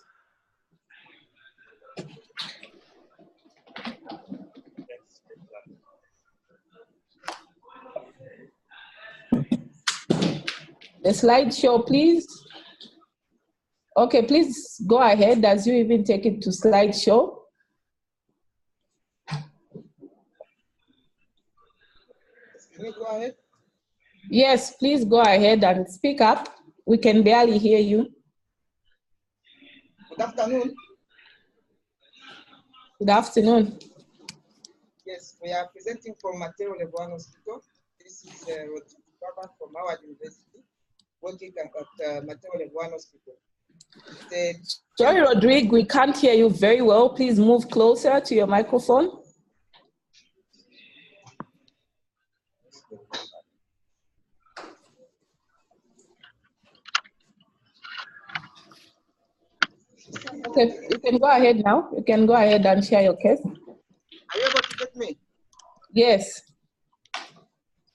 The slideshow, please. Okay, please go ahead as you even take it to slideshow. Can you go ahead? Yes, please go ahead and speak up. We can barely hear you. Good afternoon. Good afternoon. Yes, we are presenting from Matero Level 1 Hospital. This is Rodrigue from Howard University, working at Matero Level 1 Hospital. Sorry, Rodrigue, we can't hear you very well. Please move closer to your microphone. Okay, you can go ahead now. You can go ahead and share your case. Are you able to get me? Yes.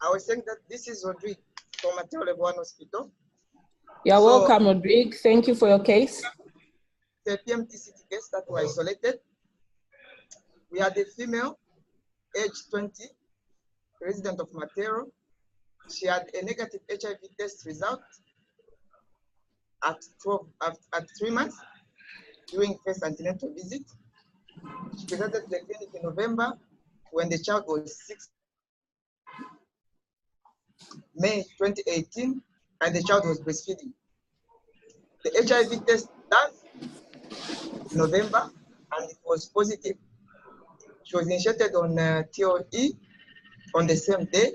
I was saying that this is Rodrigue from Matero Level 1 Hospital. You're welcome, Rodrigue. Thank you for your case. The PMTCT case that was isolated. We had a female, age 20, resident of Matero. She had a negative HIV test result at 3 months during first antenatal visit. She presented to the clinic in November when the child was 6, May 2018, and the child was breastfeeding. The HIV test done in November, and it was positive. She was initiated on TOE on the same day,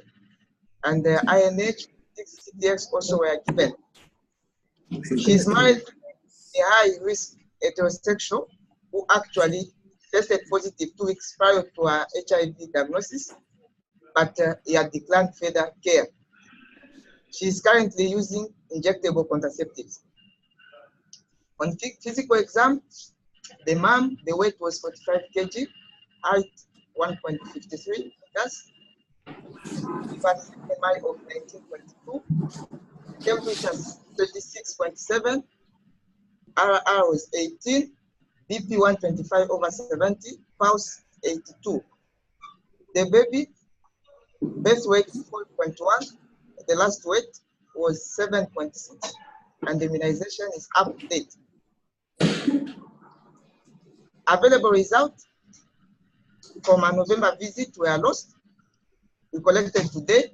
and the INH 6 CTX also were given. She is married to a high-risk heterosexual who actually tested positive 2 weeks prior to her HIV diagnosis, but he had declined further care. She is currently using injectable contraceptives. On physical exam, the mom, the weight was 45 kg, height 1.53 meters, BMI of 19.2, temperature 36.7, RR was 18, BP 125/70, pulse 82. The baby, birth weight 4.1, the last weight was 7.6, and the immunization is up to date. Available results from a November visit were lost. We collected today.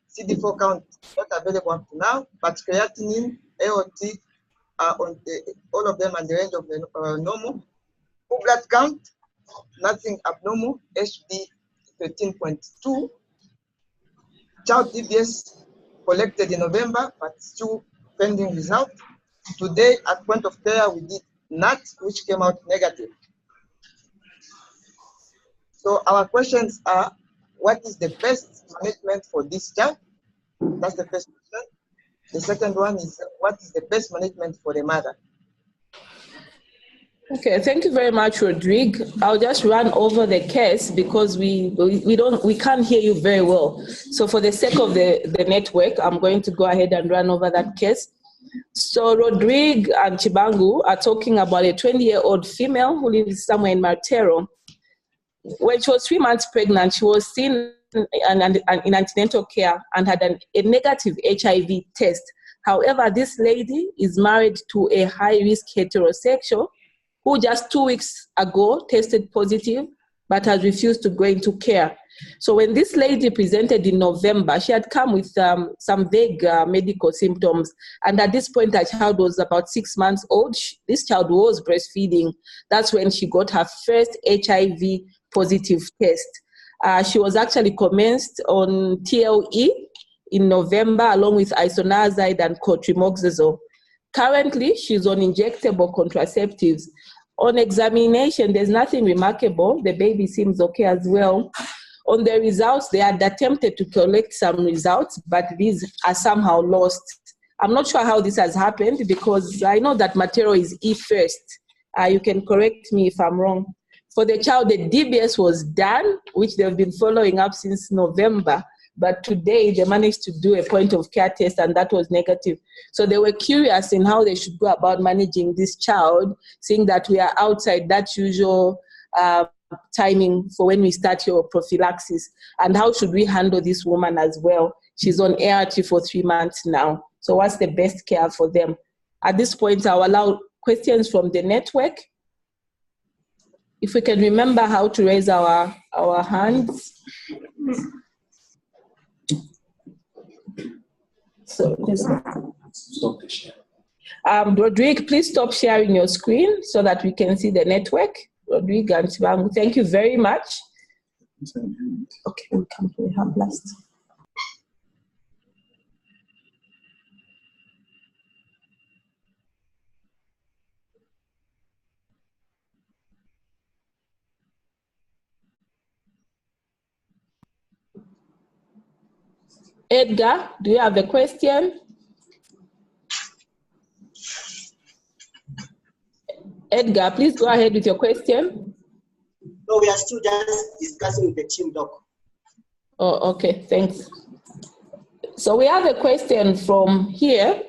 CD4 count not available up to now, but creatinine, AOT are on all of them at the range of normal. Full blood count, nothing abnormal, HB 13.2. Child DBS collected in November, but still pending result. Today at point of care, we did NAT, which came out negative. So our questions are, what is the best management for this child? That's the first question. The second one is, what is the best management for the mother? Okay, thank you very much, Rodrigue. I'll just run over the case because we can't hear you very well. So for the sake of the network, I'm going to go ahead and run over that case. So Rodrigue and Chibangu are talking about a 20-year-old female who lives somewhere in Matero. when she was 3 months pregnant, she was seen in antenatal care and had a negative HIV test. However, this lady is married to a high-risk heterosexual who just 2 weeks ago tested positive but has refused to go into care. So when this lady presented in November, she had come with some vague medical symptoms. And at this point, her child was about 6 months old. This child was breastfeeding. That's when she got her first HIV positive test. She was actually commenced on TLE in November, along with isoniazid and cotrimoxazole. Currently, she's on injectable contraceptives. On examination, there's nothing remarkable. The baby seems okay as well. On the results, they had attempted to collect some results, but these are somehow lost. I'm not sure how this has happened because I know that material is E-first. You can correct me if I'm wrong. For the child, the DBS was done, which they've been following up since November. But today they managed to do a point of care test and that was negative. So they were curious in how they should go about managing this child, seeing that we are outside that usual timing for when we start your prophylaxis. And how should we handle this woman as well? She's on ART for 3 months now. So what's the best care for them? At this point, I'll allow questions from the network. If we can remember how to raise our hands. So, Rodrigue, please stop sharing your screen so that we can see the network. Rodrigue and Chibangu, thank you very much. Okay, we come to the hand last. Edgar, do you have a question? Edgar, please go ahead with your question. No, we are still just discussing with the team, Doc. Oh, okay, thanks. So we have a question from here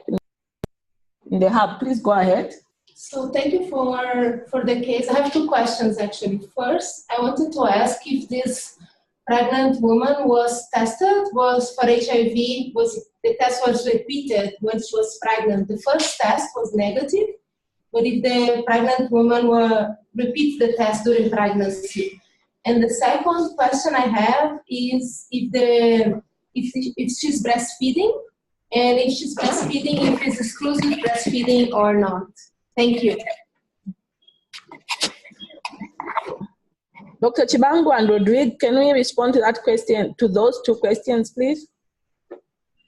in the hub. Please go ahead. So thank you for the case. I have two questions actually. First, I wanted to ask if this pregnant woman was tested, was for HIV, the test was repeated when she was pregnant. The first test was negative, but if the pregnant woman repeats the test during pregnancy. And the second question I have is if she's breastfeeding, and if she's breastfeeding, if it's exclusive breastfeeding or not. Thank you. Dr. Chibangu and Rodrigue, can we respond to that question, to those two questions, please?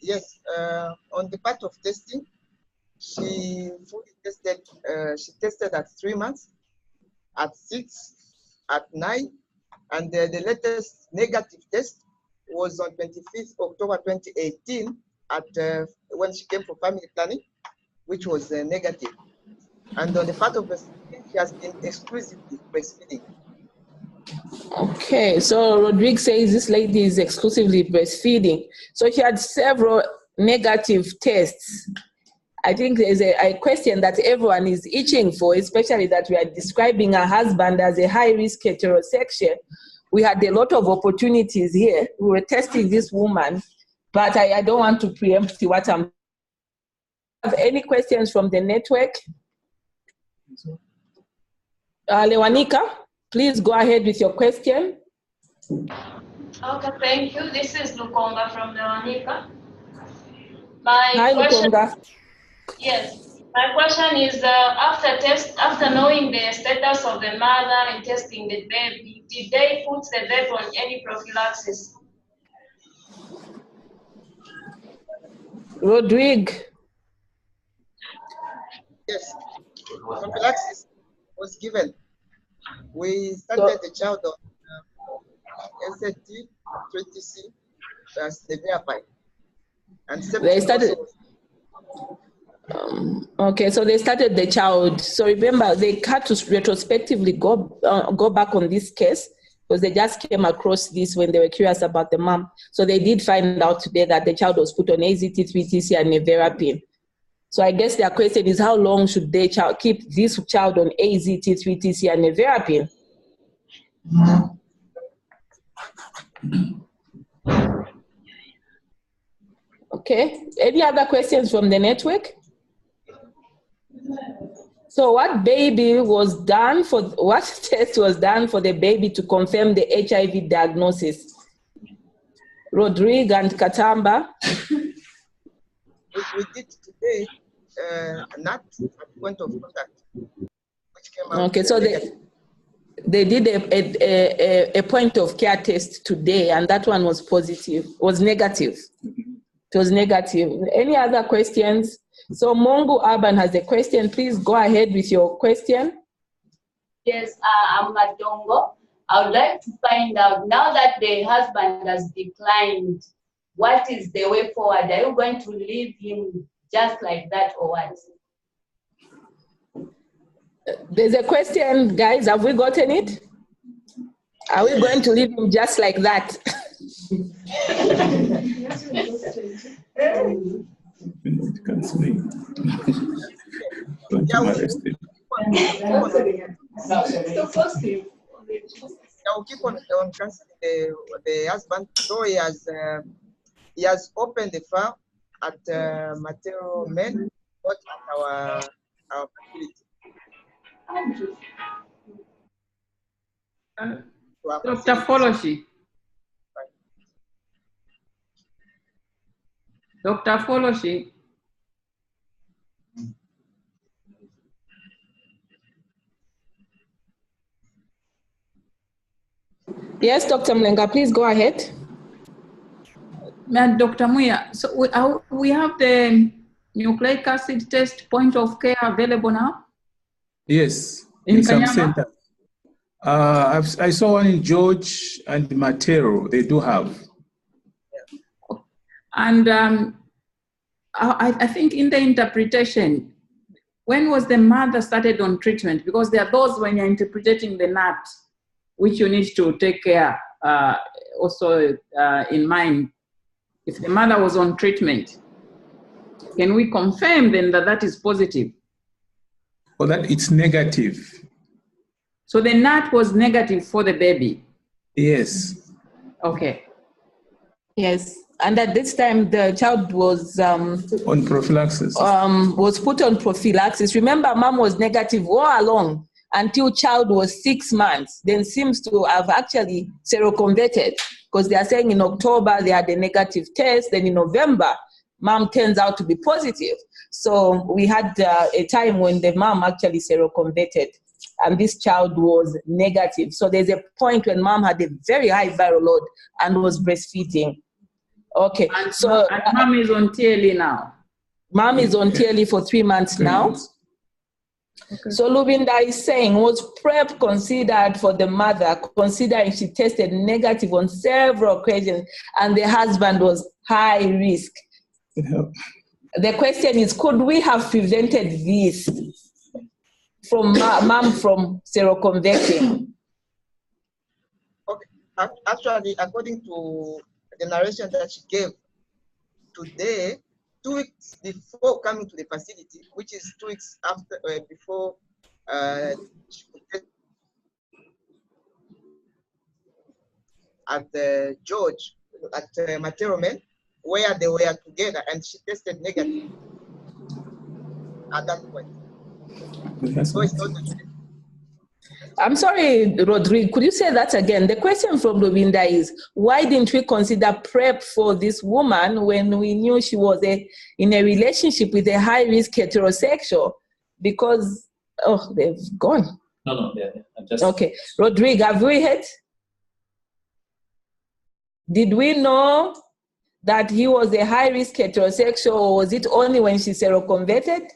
Yes, on the part of testing, she fully tested, she tested at 3 months, at 6, at 9, and the latest negative test was on 25th October 2018 at when she came for family planning, which was negative. And on the part of breastfeeding, she has been exclusively breastfeeding. Okay, so Rodrigue says this lady is exclusively breastfeeding. So she had several negative tests. I think there's a question that everyone is itching for, especially that we are describing her husband as a high-risk heterosexual. We had a lot of opportunities here. We were testing this woman, but I don't want to preempt what I'm... Have any questions from the network? Lewanika, please go ahead with your question. Okay, thank you. This is Lukonga from Lewanika. Hi, Lukonga. Yes, my question is after knowing the status of the mother and testing the baby, did they put the baby on any prophylaxis? Rodrigue. Yes, prophylaxis was given. We started the child on SAT, 20C, that's the verify. And they started. Okay, so they started the child. So remember, they had to retrospectively go back on this case because they just came across this when they were curious about the mom. So they did find out today that the child was put on AZT, 3TC, and nevirapine. So I guess their question is, how long should they keep this child on AZT, 3TC, and nevirapine? Okay, any other questions from the network? So what test was done for the baby to confirm the HIV diagnosis? Rodrigue and Katamba. We did today NAT at point of contact, which came out. Okay, so they did a point of care test today, and that one was positive, was negative. It was negative. Any other questions? So Mongo Urban has a question. Please go ahead with your question. Yes, I'm Madongo. I would like to find out, now that the husband has declined, what is the way forward? Are you going to leave him just like that or what? There's a question, guys. Have we gotten it? Are we going to leave him just like that? I'll keep on canceling the husband. So he has opened the file at Material Men, not at our facility. Dr. Foloshi. Dr. Foloshi. Yes, Dr. Mlenga, please go ahead. Dr. Muya, so we have the nucleic acid test point of care available now? Yes, in some centers. I saw one in George and Matero. They do have. And I think in the interpretation, when was the mother started on treatment? Because there are those when you're interpreting the NAT, which you need to take care also in mind. If the mother was on treatment, can we confirm then that that is positive? Or that it's negative? So the NAT was negative for the baby? Yes. Okay. Yes, and at this time the child was on prophylaxis. Was put on prophylaxis. Remember, mom was negative all along until child was 6 months. Then seems to have actually seroconverted, because they are saying in October they had a negative test. Then in November, mom turns out to be positive. So we had a time when the mom actually seroconverted, and this child was negative. So there's a point when mom had a very high viral load and was breastfeeding. Okay, and so mom is on TLE now. Mom is on TLE for 3 months now. Okay. So Lubinda is saying, was PrEP considered for the mother, considering she tested negative on several occasions and the husband was high risk? The question is, could we have prevented this from mom from seroconverting? Okay, actually, according to the narration that she gave today, 2 weeks before coming to the facility, which is 2 weeks after before she could get at George at Matero Men, where they were together, and she tested negative at that point. So it's not I'm sorry, Rodrigue, could you say that again? The question from Lovinda is, why didn't we consider PrEP for this woman when we knew she was in a relationship with a high-risk heterosexual? Because, oh, they've gone. No, yeah, just... Okay, Rodrigue, have we heard? Did we know that he was a high-risk heterosexual, or was it only when she seroconverted?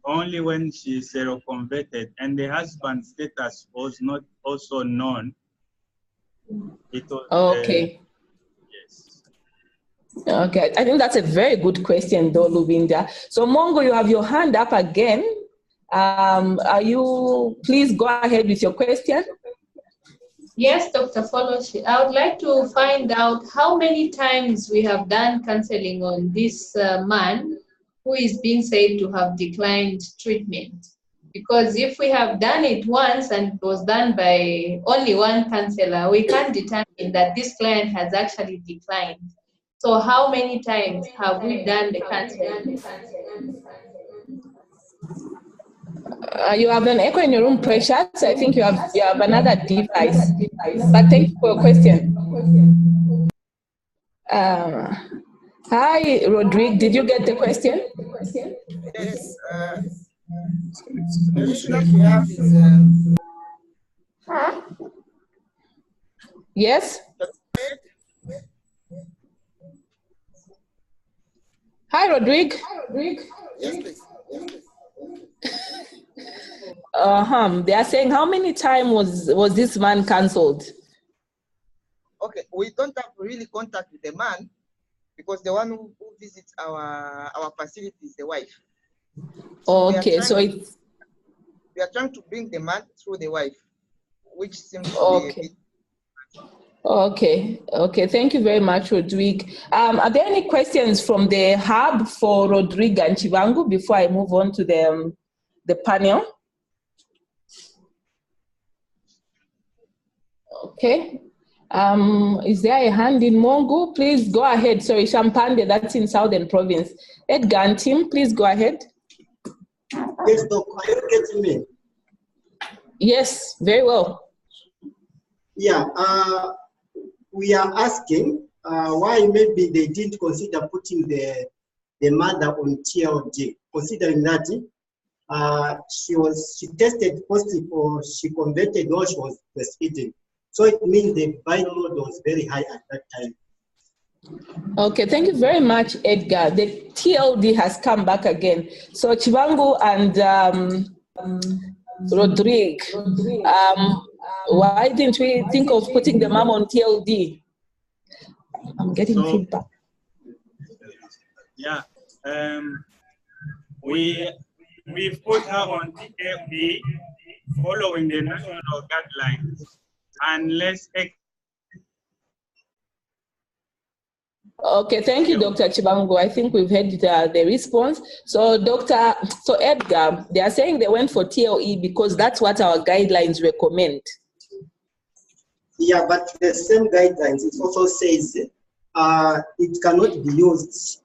Only when she seroconverted, and the husband's status was not also known. It was, okay. Yes. Okay, I think that's a very good question, though, Lubinda. So, Mongo, you have your hand up again. Please go ahead with your question. Yes, Dr. Foloshi. I would like to find out how many times we have done counseling on this man who is being said to have declined treatment. Because if we have done it once and it was done by only one counselor, we can't determine that this client has actually declined. So how many times have we done the counseling? You have an echo in your room, Precious. I think you have another device. But thank you for your question. Hi, Rodrigue. Did you get the question? Yes. The issue that we have is. Yes. Hi, Rodrigue. Yes, please. They are saying how many times was this man cancelled? Okay, we don't have really contact with the man because the one who visits our facility is the wife. So okay, so it's we are trying to bring the man through the wife, which seems to be a bit. Okay. Thank you very much, Rodrigue. Are there any questions from the hub for Rodrigue and Chivangu before I move on to the panel? Okay. Is there a hand in Mongo? Please go ahead. Sorry, Champande, that's in Southern Province. Edgar and Tim, please go ahead. Yes, Doc, are you getting me? Yes, very well. Yeah, we are asking why maybe they didn't consider putting the mother on TLD, considering that she tested positive or she converted while she was breastfeeding. So it means the viral load was very high at that time. Okay, thank you very much, Edgar. The TLD has come back again. So Chivangu and Rodrigue, why didn't we think of putting the mom on TLD? I'm getting feedback. Yeah, we've put her on TLD following the national guidelines, unless. Okay, thank you, Dr. Chivangu. I think we've heard the response. So, Edgar, they are saying they went for TLE because that's what our guidelines recommend. Yeah, but the same guidelines, it also says it cannot be used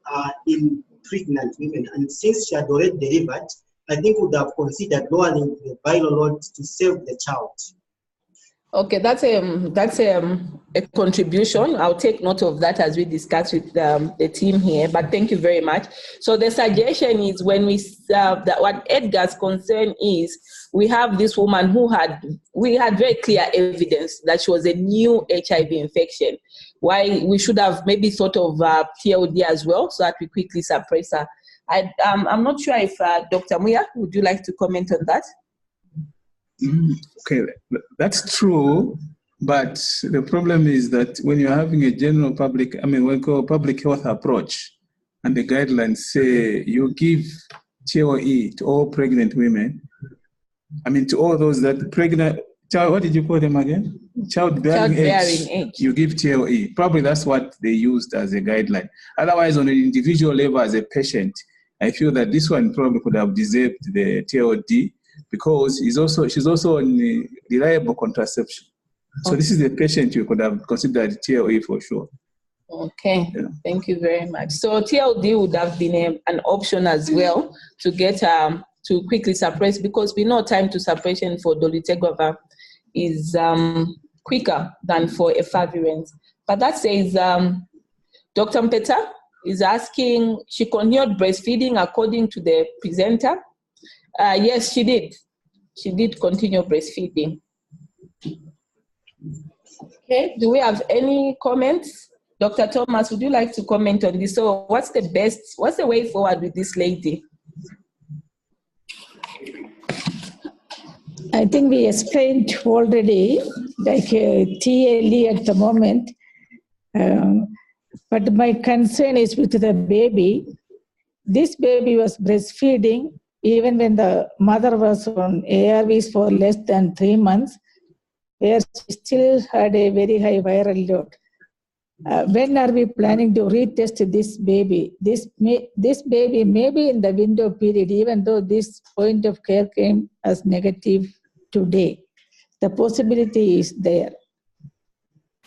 in pregnant women. And since she had already delivered, I think would have considered lowering the viral load to save the child. Okay, that's a contribution. I'll take note of that as we discuss with the team here, but thank you very much. So the suggestion is when what Edgar's concern is, we have this woman we had very clear evidence that she was a new HIV infection. Why we should have maybe thought of TLD as well, so that we quickly suppress her. I'm not sure if Dr. Muya, would you like to comment on that? Okay, that's true, but the problem is that when you're having a general public health approach, and the guidelines say you give TOE to all pregnant women, to all those that pregnant, what did you call them again? Childbearing age. You give TOE. Probably that's what they used as a guideline. Otherwise, on an individual level as a patient, I feel that this one probably could have deserved the TOD, because she's also on reliable contraception. So this is the patient you could have considered TLE for sure. Okay, yeah. Thank you very much. So TLD would have been an option as well to get to quickly suppress, because we know time to suppression for dolutegravir is quicker than for efavirenz. But that says Dr. Mpeta is asking, she continued breastfeeding according to the presenter. Yes, she did. She did continue breastfeeding. Okay, do we have any comments? Dr. Thomas, would you like to comment on this? So what's the way forward with this lady? I think we explained already, like TLE at the moment. But my concern is with the baby. This baby was breastfeeding even when the mother was on ARVs for less than 3 months, where she still had a very high viral load. When are we planning to retest this baby? This baby may be in the window period, even though this point of care came as negative today. The possibility is there.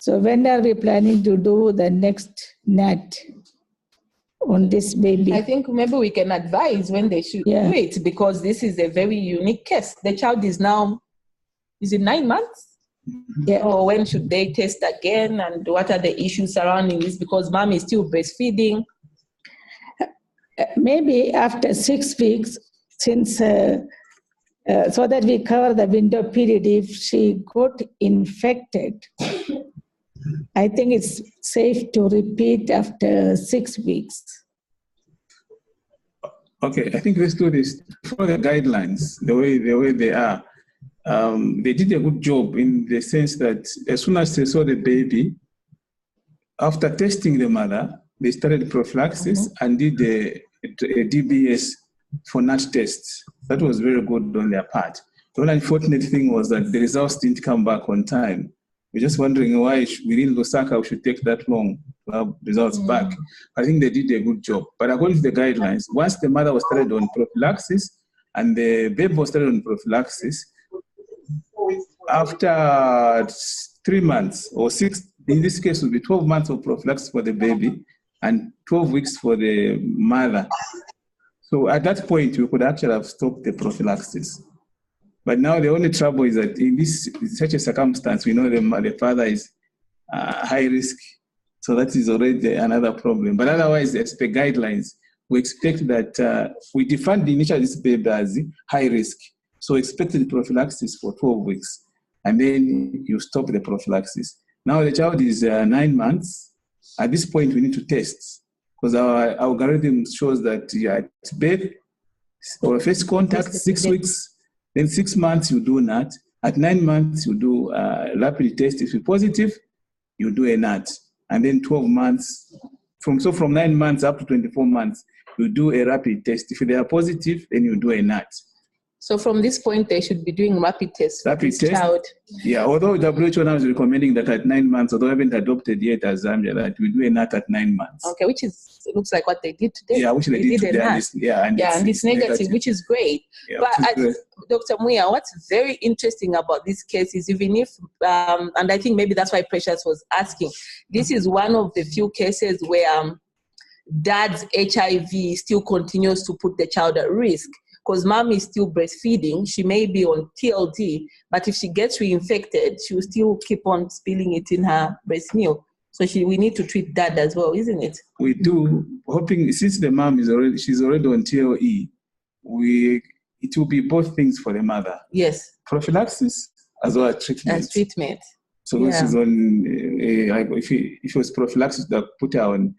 So when are we planning to do the next NAT on this baby? I think maybe we can advise when they should do it, because this is a very unique case. The child is now, is it 9 months? Yeah. Or when should they test again, and what are the issues surrounding this? Because mom is still breastfeeding. Maybe after 6 weeks, since so that we cover the window period. If she got infected, I think it's safe to repeat after 6 weeks. Okay, I think let's do this. For the guidelines, the way they are, they did a good job in the sense that as soon as they saw the baby, after testing the mother, they started prophylaxis and did a DBS for NAT tests. That was very good on their part. The only unfortunate thing was that the results didn't come back on time. We're just wondering why within Lusaka we should take that long to have results back. I think they did a good job. But according to the guidelines, once the mother was started on prophylaxis and the baby was started on prophylaxis, after 3 months or 6, in this case, it would be 12 months of prophylaxis for the baby and 12 weeks for the mother. So at that point, we could actually have stopped the prophylaxis. But now the only trouble is that in such a circumstance, we know the father is high risk. So that is already another problem. But otherwise, as per guidelines, we expect that we defined initially this baby as high risk. So expected prophylaxis for 12 weeks. And then you stop the prophylaxis. Now the child is 9 months. At this point, we need to test, because our algorithm shows that at birth or first contact, 6 weeks, then 6 months you do NAT. At 9 months, you do a rapid test. If you're positive, you do a NAT. And then 12 months, from 9 months up to 24 months, you do a rapid test. If they are positive, then you do a NAT. So from this point, they should be doing rapid tests for this child. Yeah, although WHO now is recommending that at 9 months, although I haven't adopted yet as Zambia, that we do a NAT at 9 months. Okay, which looks like what they did today. Yeah, which they did today. And it's negative, which is great. Yeah, but Dr. Muya, what's very interesting about this case is even if, and I think maybe that's why Precious was asking, this is one of the few cases where dad's HIV still continues to put the child at risk. Because mom is still breastfeeding, she may be on TLD, but if she gets reinfected, she will still keep on spilling it in her breast milk. So we need to treat that as well, isn't it? We do, hoping since the mom she's already on TLE, it will be both things for the mother. Yes. Prophylaxis as well as treatment. So she's on, if it was prophylaxis, that put her on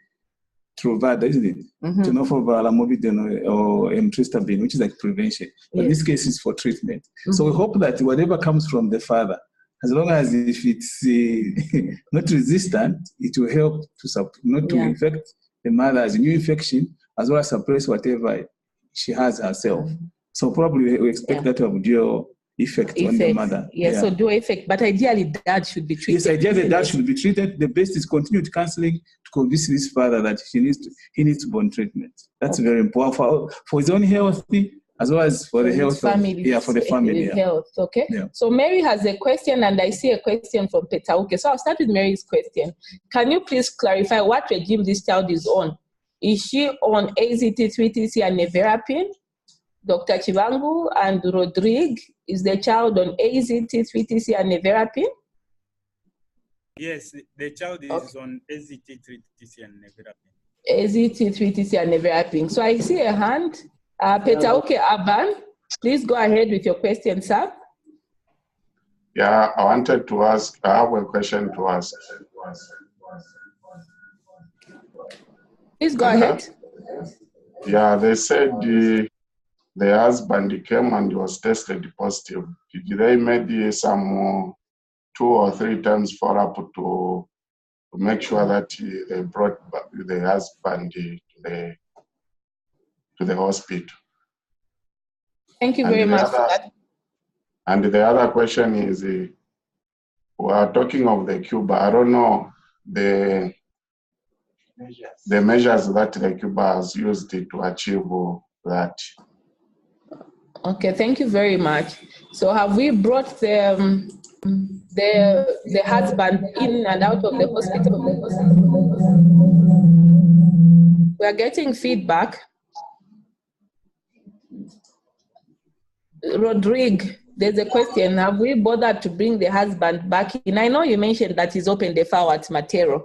Truvada, isn't it? Tenofovir, lamivudine, or emtricitabine, which is like prevention. But this case is for treatment. So we hope that whatever comes from the father, as long as if it's not resistant, it will help to infect the mother as a new infection, as well as suppress whatever she has herself. So probably we expect that to have dual effect on the mother. So dual effect. But ideally, dad should be treated. Yes, ideally, dad should be treated. The best is continued counseling to convince this father that he needs to go on treatment. That's very important for his own health, as well as for the health family. For the family. Health, okay? Yeah. So Mary has a question, and I see a question from Petauke. So I'll start with Mary's question. Can you please clarify what regime this child is on? Is she on AZT3TC and nevirapine? Dr. Chivangu and Rodrigue, is the child on AZT3TC and nevirapine? Yes, the child is on AZT3TC and nevirapine. AZT3TC and nevirapine. So I see a hand. Petauke Aban, please go ahead with your question, sir. Yeah, I wanted to ask, I have a question to ask. Please go ahead. Yeah, they said the husband came and was tested positive. Did they make some 2 or 3 times follow-up to make sure that they brought the husband to the hospital? Thank you very much for that. And the other question is, we are talking of the Cuba. I don't know the measures that the Cuba has used to achieve that. Okay, thank you very much. So have we brought the the husband in and out of the hospital. We are getting feedback. Rodrigue, there's a question. Have we bothered to bring the husband back in? I know you mentioned that he's opened the file at Matero.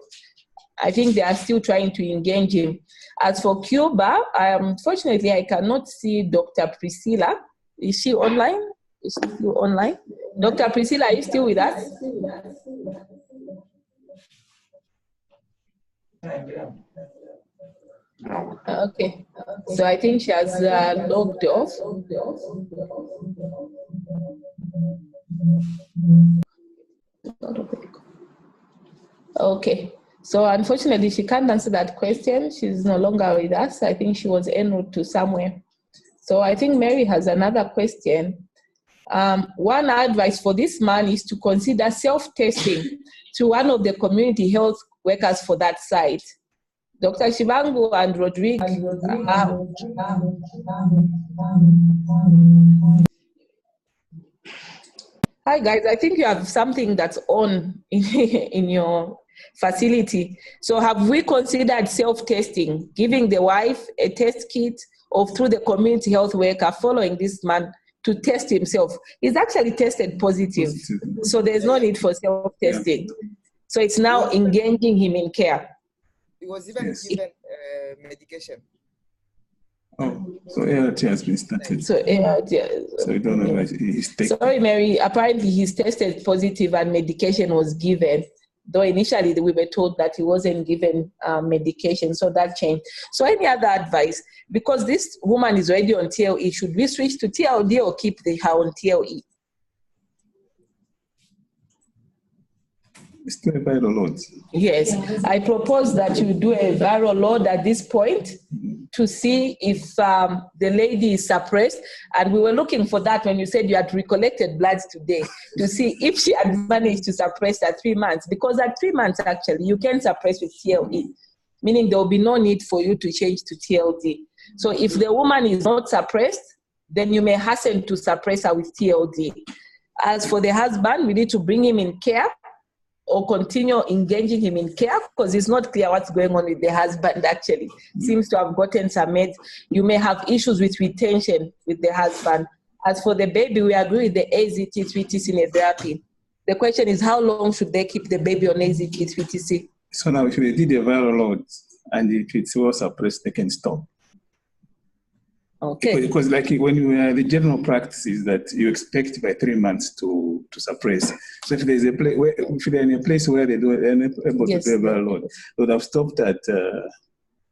I think they are still trying to engage him. As for Cuba, unfortunately, I cannot see Dr. Priscilla. Is she online? Is she still online? Dr. Priscilla, are you still with us? Okay. So I think she has logged off. Okay. So unfortunately, she can't answer that question. She's no longer with us. I think she was en route to somewhere. So I think Mary has another question. One advice for this man is to consider self-testing to one of the community health workers for that site. Dr. Shivangu and Rodrigue. Hi guys, I think you have something that's on in your facility. So have we considered self-testing, giving the wife a test kit or through the community health worker following this man to test himself? He's actually tested positive. So there's no need for self-testing. Yeah. So it's now engaging him in care. He was even given medication. Oh, so ART has been started. So ART. So we don't know if he's taken. Sorry, Mary. Apparently, he's tested positive and medication was given. Though initially we were told that he wasn't given medication, so that changed. So any other advice? Because this woman is already on TLE, should we switch to TLD or keep her on TLE? Still a viral load. Yes, I propose that you do a viral load at this point to see if the lady is suppressed. And we were looking for that when you said you had recollected bloods today to see if she had managed to suppress at 3 months. Because at 3 months, actually, you can suppress with TLE, meaning there will be no need for you to change to TLD. So if the woman is not suppressed, then you may hasten to suppress her with TLD. As for the husband, we need to bring him in care or continue engaging him in care because it's not clear what's going on with the husband actually. Seems to have gotten some meds. You may have issues with retention with the husband. As for the baby, we agree with the AZT-3T therapy. The question is how long should they keep the baby on AZT-3T? So now if they did a viral load and if it's well suppressed, they can stop. Okay. Because like when you the general practice is that you expect by 3 months to suppress. So if there's a place where if they're in a place where they're able to do a viral load, they would have stopped at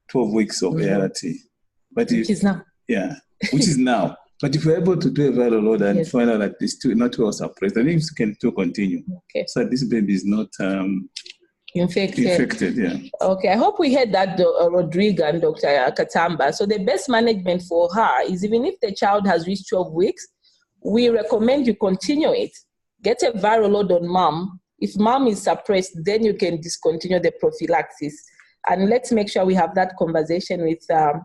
12 weeks of ART. But which is now. Yeah, which is now. But if you're able to do a viral load and find out that it's not well suppressed, I think you can still continue. Okay. So this baby is not infected, yeah. Okay, I hope we heard that, Rodrigue and Dr. Katamba. So the best management for her is even if the child has reached 12 weeks, we recommend you continue it. Get a viral load on mom. If mom is suppressed, then you can discontinue the prophylaxis. And let's make sure we have that conversation with her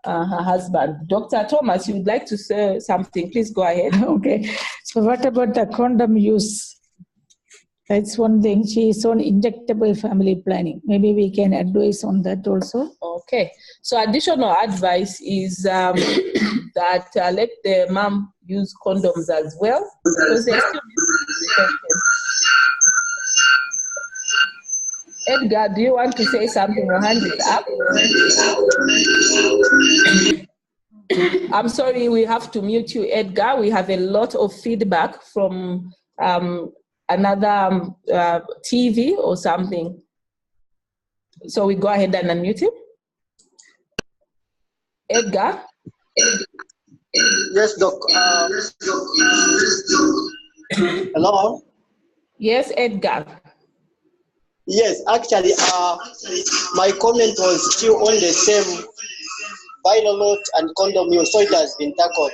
husband. Dr. Thomas, you would like to say something? Please go ahead. Okay. So what about the condom use? That's one thing. She is on injectable family planning. Maybe we can advise on that also. Okay. So additional advice is that let the mom use condoms as well. Because they're still Edgar, do you want to say something? Your hand is up. I'm sorry, we have to mute you, Edgar. We have a lot of feedback from another TV or something. So we go ahead and unmute him. Edgar? Yes, Doc. Hello? Yes, Edgar. Yes, actually, my comment was still on the same viral load and condom use, so it has been tackled.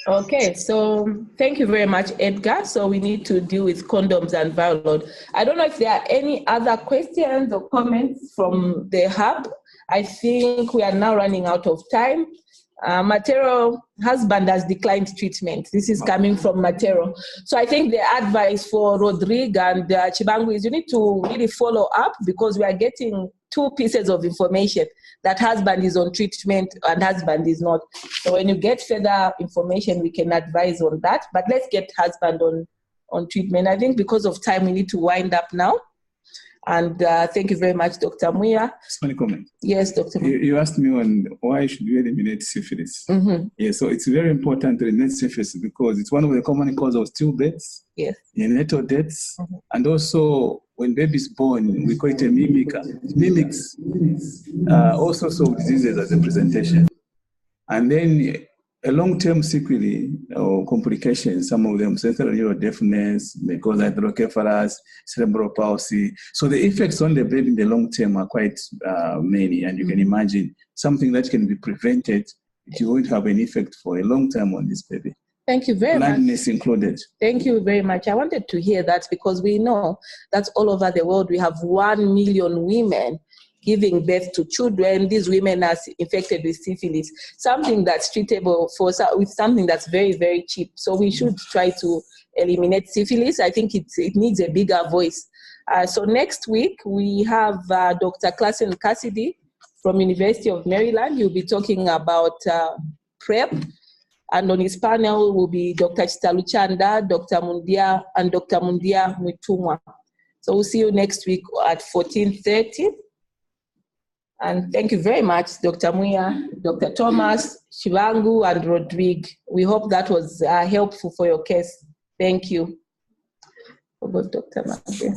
Okay, so thank you very much, Edgar. So we need to deal with condoms and viral load. I don't know if there are any other questions or comments from the hub. I think we are now running out of time. Matero husband has declined treatment. This is coming from Matero. So I think the advice for Rodrigue and Chibangu is you need to really follow up, because we are getting two pieces of information, that husband is on treatment and husband is not. So when you get further information, we can advise on that. But let's get husband on treatment. I think because of time, we need to wind up now. And thank you very much, Dr. Muya. Just one comment. Yes, Dr. Muya. You asked me on why should we eliminate syphilis. Mm-hmm. Yeah, so it's very important to eliminate syphilis because it's one of the common causes of stillbirths, yes, neonatal deaths, and also when baby is born, we call it a mimics all sorts of diseases as a presentation. And then a long-term sequelae or complications, some of them central neural deafness, may cause hydrocephalus, cerebral palsy. So the effects on the baby in the long term are quite many, and you can imagine something that can be prevented, you won't have an effect for a long time on this baby. Thank you very much. Blindness included. Thank you very much. I wanted to hear that because we know that all over the world we have 1 million women giving birth to children. These women are infected with syphilis, something that's treatable with something that's very, very cheap. So we should try to eliminate syphilis. I think it needs a bigger voice. So next week we have Dr. Klassen Cassidy from University of Maryland. He'll be talking about PrEP. And on his panel will be Dr. Chitaluchanda, Dr. Mundia, and Dr. Mundia Mwitumwa. So we'll see you next week at 14:30. And thank you very much, Dr. Muya, Dr. Thomas, Chibangu, and Rodrigue. We hope that was helpful for your case. Thank you. Dr. Mate.